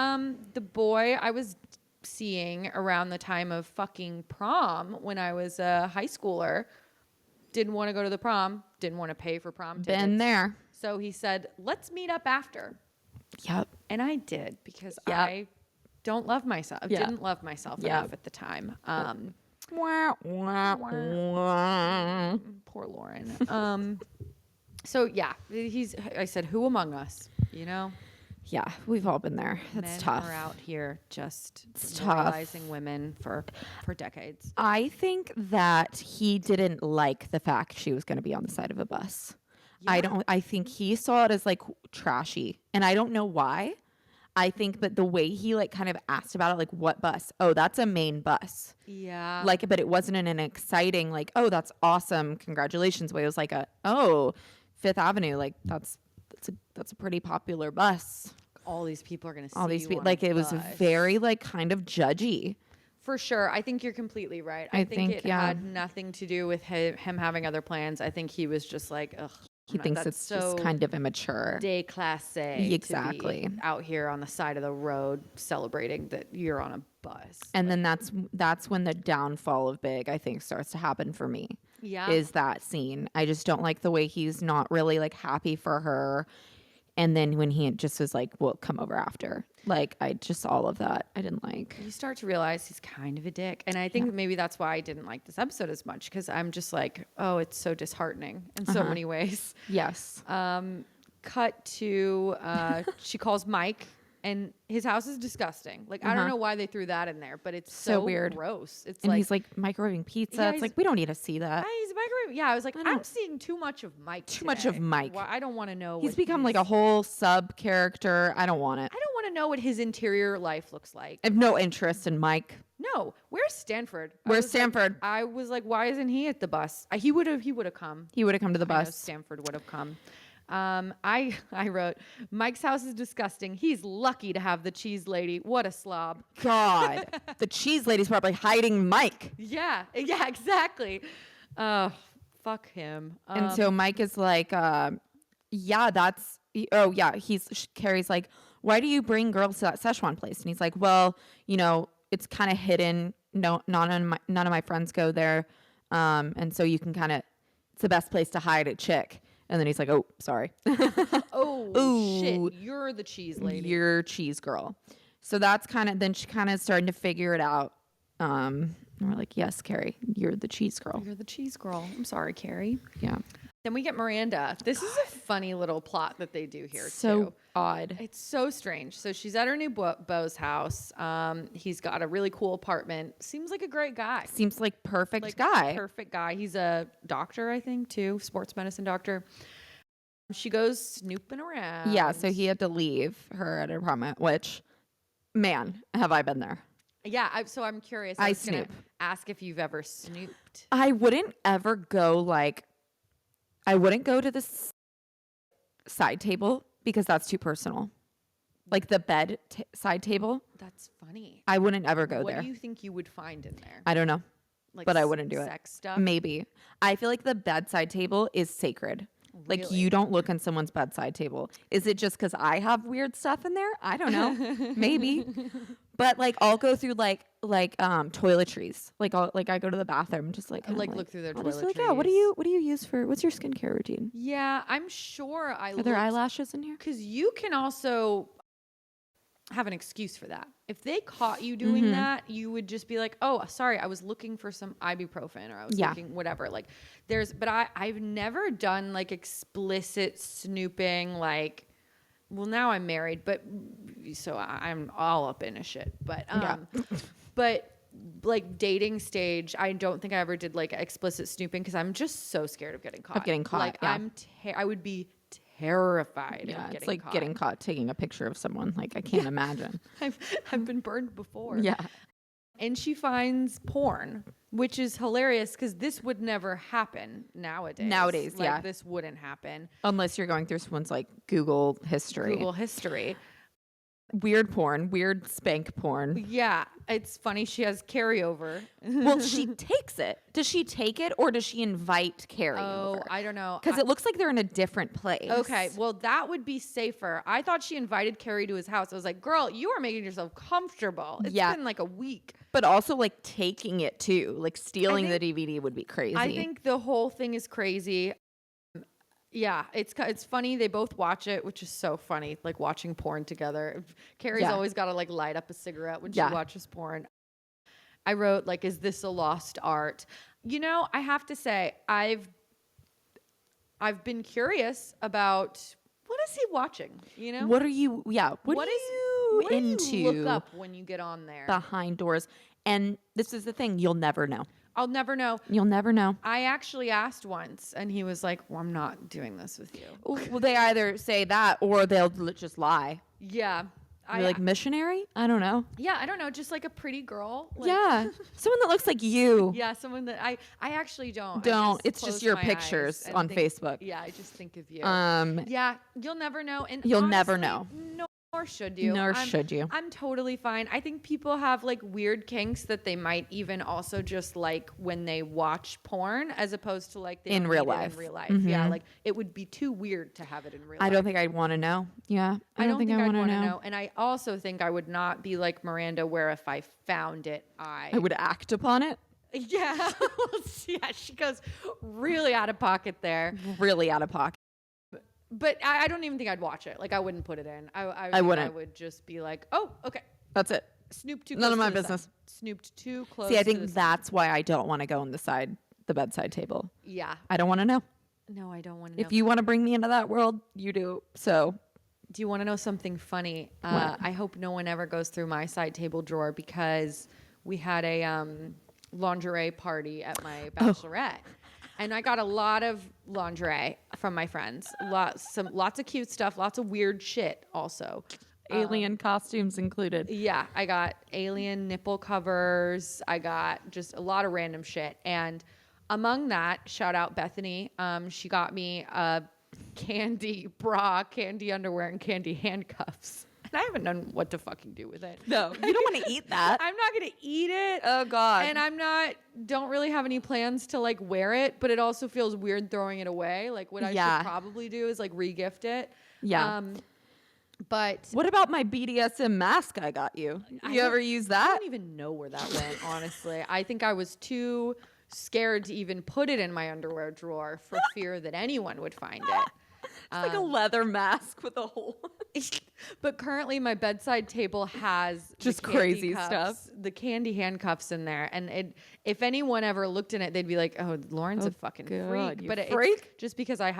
the boy I was seeing around the time of fucking prom when I was a high schooler didn't want to go to the prom, didn't want to pay for prom tickets. Been there. So he said, "Let's meet up after." Yep. And I did because Yep. I don't love myself. Yeah. Didn't love myself Yeah. enough at the time. Wah, wah, wah. Poor Lauren. So yeah, I said, "Who among us?" You know? Yeah, we've all been there. It's Men tough. are out here just It's demoralizing women for decades. I think that he didn't like the fact she was going to be on the side of a bus. Yeah. I think he saw it as like trashy, and I don't know why. I think that the way he like kind of asked about it, like, what bus? Oh, that's a main bus. Yeah. Like, but it wasn't in an exciting, like, oh, that's awesome, congratulations way. It was like Fifth Avenue, like that's a pretty popular bus. all these people are going to see All these you people, on like, a it was bus. very like kind of judgy. For sure. I think you're completely right. I I think think, it yeah. had nothing to do with him having other plans. I think he was just like, ugh. He thinks that's it's just kind of immature. Déclassé Exactly. to be out here on the side of the road celebrating that you're on a bus. And then that's when the downfall of Big, I think, starts to happen for me. Yeah. Is that scene. I just don't like the way he's not really like happy for her. And then when he just was like, well, come over after. Like, I just, all of that, I didn't like. You start to realize he's kind of a dick. And I think maybe that's why I didn't like this episode as much, because I'm just like, oh, it's so disheartening in so many ways. Yes. Cut to, she calls Mike, and his house is disgusting. Like, I don't know why they threw that in there, but it's so weird. gross. It's And like, he's like microwaving pizza. Yeah, it's like, we don't need to see that. he's microwave. Yeah, I was like, I'm seeing too much of Mike. Too much of Mike. Well, I don't want to know. He's what become like a whole sub character. I don't want it. I don't want to know what his interior life looks like. I have no interest in Mike. No, where's Stanford? Where's Stanford? I was like, why isn't he at the bus? He would have come. He would have come to the I know bus. Stanford would have come. I wrote, Mike's house is disgusting. He's lucky to have the cheese lady. What a slob. God, the cheese lady's probably hiding Mike. Yeah, exactly. Fuck him. And so Mike is like, yeah, that's, oh yeah, Carrie's like, why do you bring girls to that Szechuan place? And he's like, well, you know, it's kind of hidden. No, none of my friends go there. And so you can kind of, it's the best place to hide a chick. And then he's like, oh, sorry. Oh, shit. You're the cheese lady. You're cheese girl. So that's kind of, then she kind of starting to figure it out. And we're like, yes, Carrie, you're the cheese girl. You're the cheese girl. I'm sorry, Carrie. Yeah. Then we get Miranda. This is a funny little plot that they do here, So too. odd. It's so strange. So she's at her new beau's house. He's got a really cool apartment. Seems like a great guy. Seems like perfect guy. Perfect guy. He's a doctor, I think, too. Sports medicine doctor. She goes snooping around. Yeah, so he had to leave her at her apartment, which, man, have I been there. Yeah, so I'm curious. I was gonna snoop. ask if you've ever snooped. I wouldn't ever go I wouldn't go to the side table because that's too personal. Like the bed side table. That's funny. I wouldn't ever go What there. do you think you would find in there? I don't know, Like but I wouldn't do it. Sex stuff? Maybe. I feel like the bedside table is sacred. Like Really? you don't look on someone's bedside table. Is it just because I have weird stuff in there? I don't know. Maybe. But like I'll go through toiletries. Like I go to the bathroom just like look through their I'll just be like, yeah, what do you use for what's your skincare routine? Yeah, I'm sure Are there eyelashes in here? Because you can also have an excuse for that. If they caught you doing that, you would just be like, oh, sorry, I was looking for some ibuprofen, or I was looking whatever. Like but I've never done like explicit snooping, like, well, now I'm married, but so I'm all up in a shit. But but like dating stage, I don't think I ever did like explicit snooping because I'm just so scared of getting caught. Like I would be terrified. Yeah, of it's like caught. getting caught taking a picture of someone. Like I can't imagine. I've been burned before. Yeah. And she finds porn, which is hilarious because this would never happen nowadays. Yeah. This wouldn't happen. Unless you're going through someone's like Google history. Weird porn, weird spank porn. Yeah, it's funny. She has carryover. Well, she takes it. Does she take it or does she invite Carrie over? I don't know. Because it looks like they're in a different place. Okay, well, that would be safer. I thought she invited Carrie to his house. I was like, girl, you are making yourself comfortable. It's been like a week. But also like taking it too. Like stealing the DVD would be crazy. I think the whole thing is crazy. Yeah, it's funny. They both watch it, which is so funny, like watching porn together. Carrie's always got to like light up a cigarette when she watches porn. I wrote, like, is this a lost art? You know, I have to say, I've been curious about what is he watching? You know, What are you? Yeah. What what do into you look up when you get on there? behind doors? And this is the thing. You'll never know. I'll never know. You'll never know. I actually asked once, and he was like, "Well, I'm not doing this with you." Well, they either say that or they'll just lie. Yeah, You're like missionary? I don't know. Yeah, I don't know, just like a pretty girl. Like, Yeah, someone that looks like you. yeah, someone that I actually don't. Don't. I It's close just your my pictures eyes and on think- Facebook. Yeah, I just think of you. Yeah, you'll never know, and You'll never honestly, know. Nor should you. Nor should you. I'm totally fine. I think people have like weird kinks that they might even also just like when they watch porn, as opposed to like they In don't real need it life. In real life, Mhm. yeah. Like it would be too weird to have it in real life. I don't think I'd want to know. Yeah, I don't think I'd want to want to know. And I also think I would not be like Miranda, where if I found it, I would act upon it. Yeah. Yeah, she goes really out of pocket there. Really out of pocket. But I don't even think I'd watch it. Like, I wouldn't put it in. I think wouldn't. I would just be like, oh, okay. That's it. Snoop too close None of my to the business. side. Snooped too close See, I to think the side. that's why I don't want to go on the bedside table. Yeah. I don't want to know. No, I don't want to know. If you want to bring me into that world, you do. So, Do you want to know something funny? What? I hope no one ever goes through my side table drawer, because we had a lingerie party at my bachelorette. And I got a lot of lingerie from my friends. Lots of cute stuff, lots of weird shit also. alien costumes included. Yeah, I got alien nipple covers. I got just a lot of random shit. And among that, shout out Bethany. She got me a candy bra, candy underwear, and candy handcuffs. And I haven't known what to fucking do with it. No, you don't want to eat that. I'm not gonna eat it. Oh God. And don't really have any plans to like wear it, but it also feels weird throwing it away. Like what I Yeah. should probably do is like re-gift it. Yeah. But What about my BDSM mask I got you? You ever use I that? don't even know where that went, honestly. I think I was too scared to even put it in my underwear drawer for fear that anyone would find it. It's like a leather mask with a hole. But currently my bedside table has Just the candy crazy cuffs, stuff. the candy handcuffs in there. And if anyone ever looked in it, they'd be like, oh, Lauren's a fucking God, freak. you But it's freak. just because I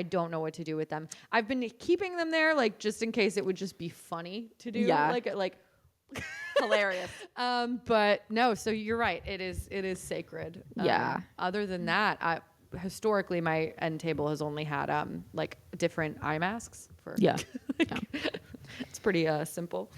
don't know what to do with them. I've been keeping them there, like just in case it would just be funny to do. Yeah. Like Hilarious. but no, so you're right. It is sacred. Yeah. Other than that, historically my end table has only had like different eye masks for Yeah. It's pretty simple.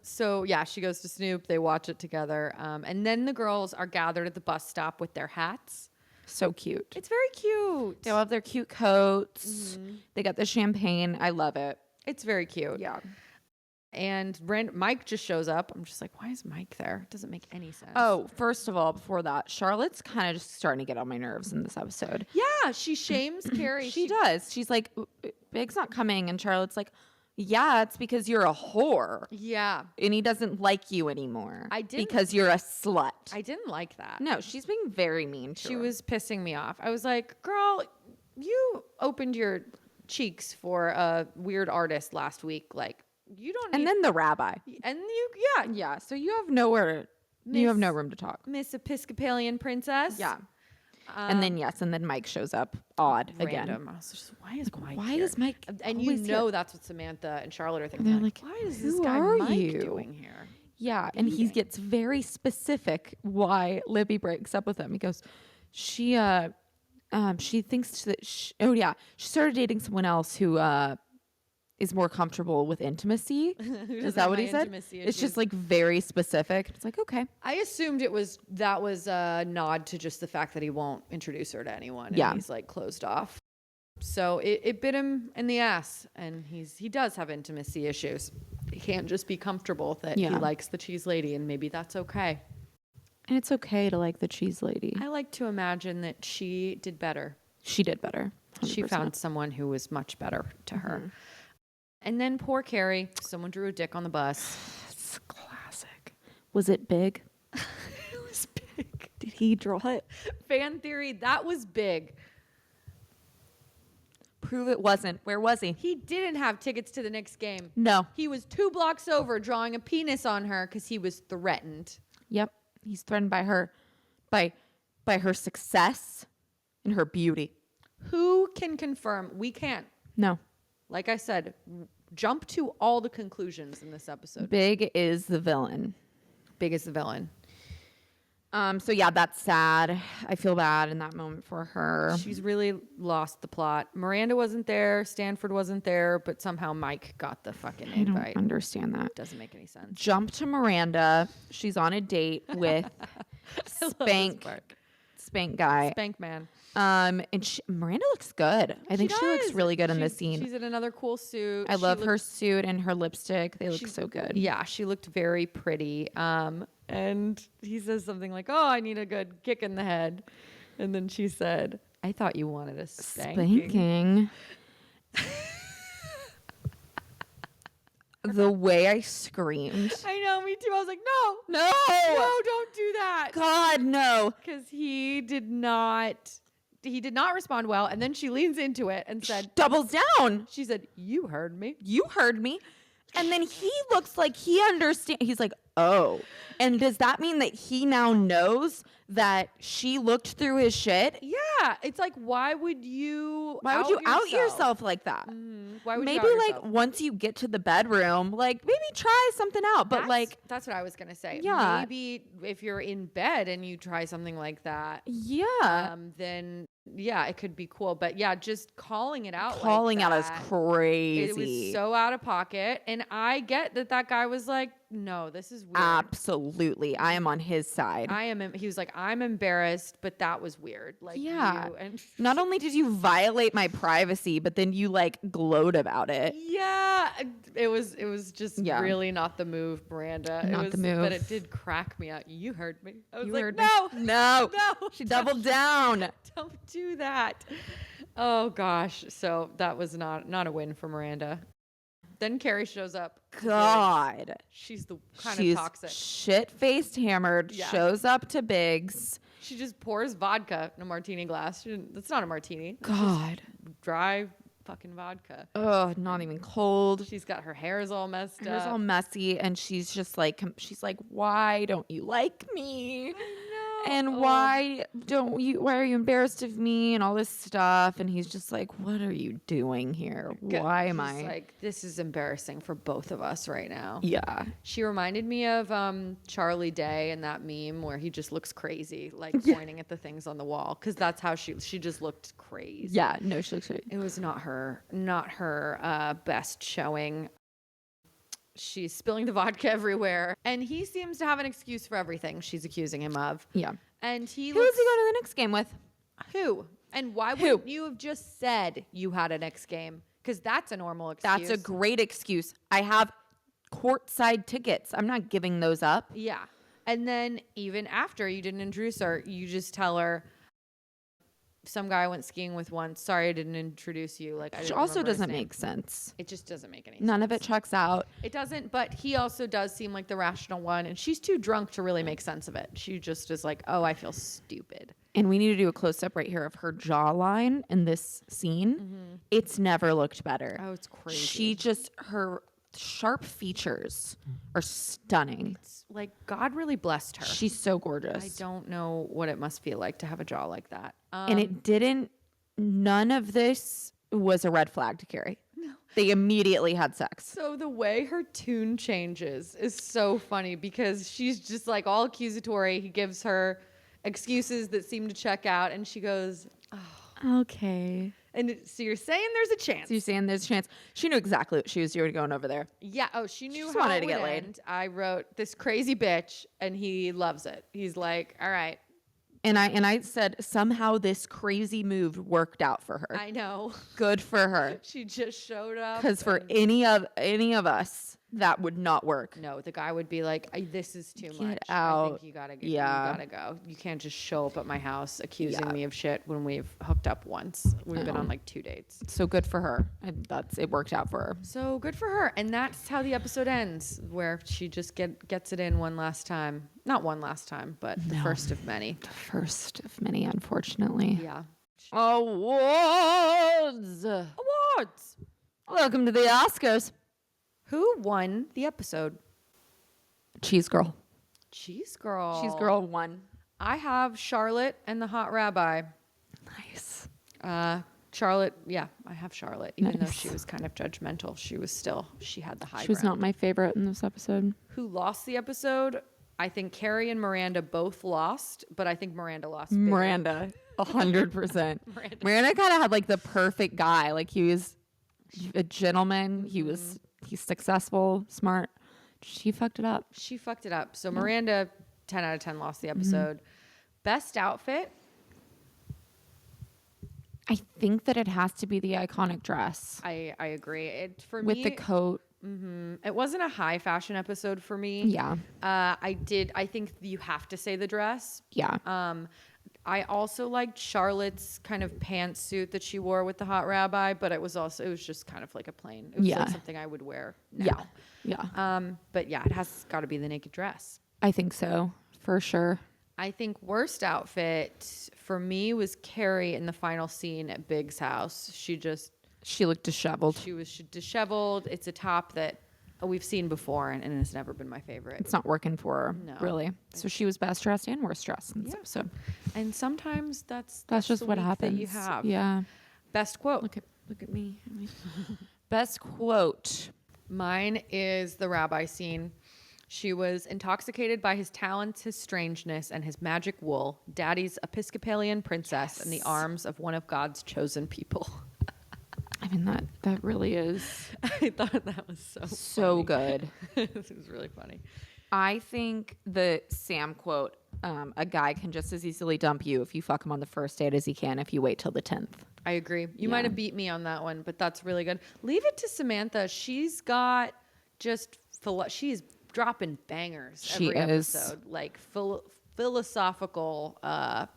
So yeah, she goes to Snoop, they watch it together, and then the girls are gathered at the bus stop with their hats. So cute. It's very cute. They all have their cute coats. They got the champagne. I love it. It's very cute. Yeah. And Mike just shows up. I'm just like, why is Mike there? It doesn't make any sense. Oh, first of all, before that, Charlotte's kind of just starting to get on my nerves in this episode. yeah, she shames Carrie. She does. She's like, Big's not coming. And Charlotte's like, yeah, it's because you're a whore. Yeah, And he doesn't like you anymore. I didn't- Because you're a slut. I didn't like that. No, she's being very mean to She her. was pissing me off. I was like, girl, you opened your cheeks for a weird artist last week. Like, you don't need... And then the rabbi. And you, yeah, Yeah, so you have nowhere, you have no room to talk. Miss Episcopalian princess. Yeah. And then, and then Mike shows up odd Random. again. I was just, why is Mike Why here? is Mike And you always know here? that's what Samantha and Charlotte are thinking. They're They're like, why is this "Who guy are Mike you?" doing here? Yeah, and he gets very specific why Libby breaks up with him. He goes, she thinks that she started dating someone else who is more comfortable with intimacy. Is doesn't that what have he my said? intimacy It's just issues. like very specific. It's like, okay. I assumed that was a nod to just the fact that he won't introduce her to anyone. And Yeah. he's like closed off. So it bit him in the ass, and he does have intimacy issues. He can't just be comfortable that he Yeah. likes the cheese lady, and maybe that's okay. And it's okay to like the cheese lady. I like to imagine that she did better. She did better. She 100%. found someone who was much better to her. And then poor Carrie, someone drew a dick on the bus. It's classic. Was it big? It was big. Did he draw it? Fan theory, that was big. Prove it wasn't. Where was he? He didn't have tickets to the Knicks game. No. He was 2 blocks over drawing a penis on her because he was threatened. Yep. He's threatened by her, by her success and her beauty. Who can confirm? We can't. No. Like I said, jump to all the conclusions in this episode. Big is the villain. Big is the villain. So yeah, that's sad. I feel bad in that moment for her. She's really lost the plot. Miranda wasn't there. Stanford wasn't there, but somehow Mike got the fucking I don't invite. understand that. Doesn't make any sense. Jump to Miranda. She's on a date with Spank guy. Spank man. And Miranda looks good. I think she looks does. really good in this scene. She's in another cool suit. I love her suit and her lipstick. They look so good. Yeah, she looked very pretty. And he says something like, "Oh, I need a good kick in the head," and then she said, "I thought you wanted a spanking." The way I screamed. I know, me too. I was like, "No, No, don't do that." God, no. Because he did not respond well. And then she leans into it and said, Doubles down. she said, "You heard me." You heard me. And then he looks like he understands. He's like, oh. And does that mean that he now knows that she looked through his shit? Yeah. It's like, why would you out yourself like that? Why would you Maybe out like yourself? once you get to the bedroom, like maybe try something out. But that's what I was going to say. Yeah. Maybe if you're in bed and you try something like that, yeah. then yeah, it could be cool. But yeah, just calling it out. Calling like out is that, crazy. It was so out of pocket. And I get that guy was like, no, this is weird. Absolutely. I am on his side. He was like, I'm embarrassed, but that was weird. Like, yeah. And not only did you violate my privacy, but then you like gloat about it. Yeah, it was just really not the move, Miranda. Not the move. But it did crack me out. You heard me. I was You like, heard no, me. No. no. She doubled down. Don't do that. Oh gosh. So that was not a win for Miranda. Then Carrie shows up. God. She's the kind of toxic. Shit-faced hammered, shows up to Biggs. She just pours vodka in a martini glass. That's not a martini. God. Dry fucking vodka. Oh, not even cold. She's got her hair's all messed up. Hair's all messy, and she's just like, why don't you like me? And why are you embarrassed of me and all this stuff? And he's just like, what are you doing here? Why am I? Like, this is embarrassing for both of us right now. Yeah. She reminded me of Charlie Day and that meme where he just looks crazy, like pointing at the things on the wall. Because that's how she just looked crazy. Yeah, no, she looks crazy. It was not her best showing. She's spilling the vodka everywhere. And he seems to have an excuse for everything she's accusing him of. Yeah. And Who is he going to the next game with? Who? And why wouldn't you have just said you had a next game? Because that's a normal excuse. That's a great excuse. I have courtside tickets. I'm not giving those up. Yeah. And then even after you didn't introduce her, you just tell her, some guy I went skiing with once. Sorry, I didn't introduce you. Like, Which also doesn't make sense. It just doesn't make any sense. None of it checks out. It doesn't, but he also does seem like the rational one, and she's too drunk to really make sense of it. She just is like, oh, I feel stupid. And we need to do a close-up right here of her jawline in this scene. Mm-hmm. It's never looked better. Oh, it's crazy. Her sharp features are stunning. It's like God really blessed her. She's so gorgeous. I don't know what it must feel like to have a jaw like that. And none of this was a red flag to Carrie. No. They immediately had sex. So the way her tune changes is so funny because she's just like all accusatory. He gives her excuses that seem to check out and she goes, oh, okay. And so you're saying there's a chance. So you're saying there's a chance. She knew exactly what she was doing going over there. Yeah. Oh, she knew how wanted it to get laid. End. I wrote this crazy bitch and he loves it. He's like, all right. And I said somehow this crazy move worked out for her. I know. Good for her. She just showed up. Because for any of us, that would not work. No, the guy would be like, "This is too much. Get out. I think you gotta go. You gotta go. You can't just show up at my house accusing me of shit when we've hooked up once. We've been on like 2 dates. So good for her. It worked out for her. So good for her. And that's how the episode ends, where she just gets it in one last time. Not one last time, but the first of many. The first of many, unfortunately. Yeah. Awards. Welcome to the Oscars. Who won the episode? Cheese Girl. Cheese Girl. Cheese Girl won. I have Charlotte and the Hot Rabbi. Nice. Charlotte, yeah, I have Charlotte. Even though Nice. she was kind of judgmental, she had the high She was not ground. my favorite in this episode. Who lost the episode? I think Carrie and Miranda both lost, but I think Miranda lost bigger. Miranda, 100%. Miranda kind of had like the perfect guy. Like he was a gentleman. He's successful, smart. She fucked it up. She fucked it up. So Miranda, 10 out of 10, lost the episode. Best outfit? I think that it has to be the iconic dress I agree. It for with me, the coat. it wasn't a high fashion episode for me. Yeah. I think you have to say the dress. Yeah. I also liked Charlotte's kind of pantsuit that she wore with the hot rabbi, but it was just kind of like a plain. It was like something I would wear now. Yeah. But yeah, it has got to be the naked dress. I think so, for sure. I think worst outfit for me was Carrie in the final scene at Big's house. She looked disheveled. She was disheveled. It's a top that we've seen before, and it's never been my favorite. It's not working for her, really. So she was best dressed and worst dressed in this episode. And sometimes that's just the what week happens. that you have. Yeah. Best quote. Look at me. Best quote. Mine is the rabbi scene. She was intoxicated by his talents, his strangeness, and his magic wool, Daddy's Episcopalian princess in the arms of one of God's chosen people. I mean, that really is I thought that was so funny. good. It was really funny. I think the Sam quote, a guy can just as easily dump you if you fuck him on the first date as he can if you wait till the 10th. I agree. You might have beat me on that one, but that's really good. Leave it to Samantha. She's got she's dropping bangers She every is. episode, like philosophical,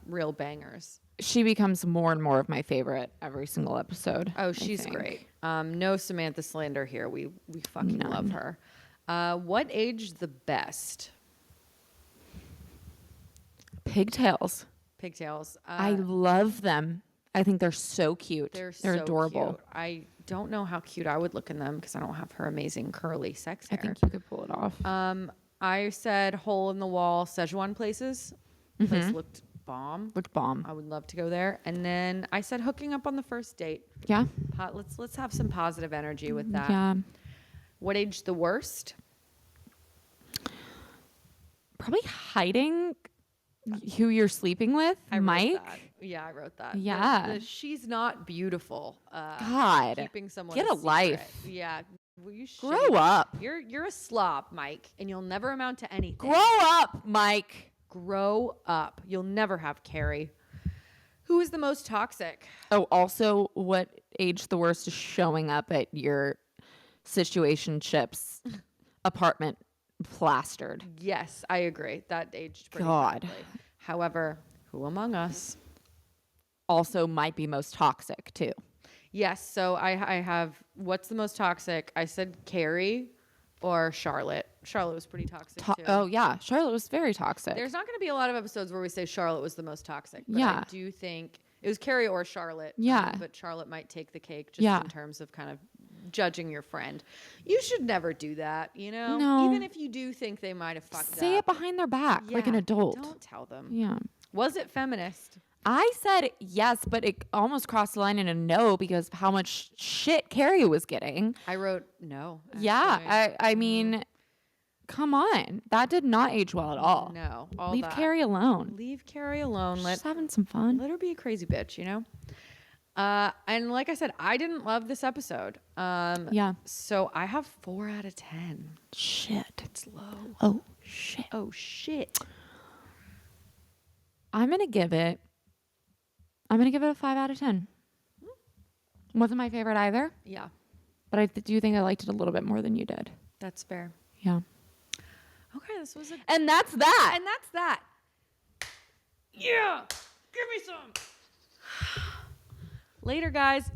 real bangers. She becomes more and more of my favorite every single episode. Oh, I she's think. great. No Samantha slander here. We fucking love her. What aged the best? Pigtails. Pigtails. I love them. I think they're so cute. They're They're so adorable. cute. I don't know how cute I would look in them because I don't have her amazing curly sex hair. I think you could pull it off. I said hole in the wall Szechuan places. Place looked bomb. Looked bomb. I would love to go there. And then I said hooking up on the first date. Yeah. Let's have some positive energy with that. Yeah. What aged the worst? Probably hiding who you're sleeping with, Mike. Wrote that. Yeah, I wrote that. Yeah. She's not beautiful. God. Keeping someone Get a secret. life. Yeah. Well, you should. Grow up. You're a slob, Mike, and you'll never amount to anything. Grow up, Mike. Grow up. You'll never have Carrie. Who is the most toxic? Oh, also, what age the worst is showing up at your situationship's apartment plastered. Yes, I agree. That aged pretty God. badly. However, who among us? Also might be most toxic, too. Yes, so I have, what's the most toxic? I said Carrie or Charlotte. Charlotte was pretty toxic too. Oh, yeah. Charlotte was very toxic. There's not going to be a lot of episodes where we say Charlotte was the most toxic. But Yeah. I do think it was Carrie or Charlotte. Yeah. But Charlotte might take the cake just in terms of kind of judging your friend. You should never do that, you know? No. Even if you do think they might have fucked Say up. it behind their back like an Yeah, adult. Don't tell them. Yeah. Was it feminist? I said yes, but it almost crossed the line in a no because of how much shit Carrie was getting. I wrote no. actually. Yeah. I mean, come on. That did not age well at all. No. Leave Carrie alone. Leave Carrie alone. She's having some fun. Let her be a crazy bitch, you know? And like I said, I didn't love this episode. Yeah. So I have 4 out of 10. Shit. It's low. Oh, shit. Oh, shit. I'm going to give it a 5 out of 10. Wasn't my favorite either, Yeah, but I do think I liked it a little bit more than you did. that's fair. Yeah. Okay, this was a... And that's that. And that's that. Yeah. Give me some. Later, guys.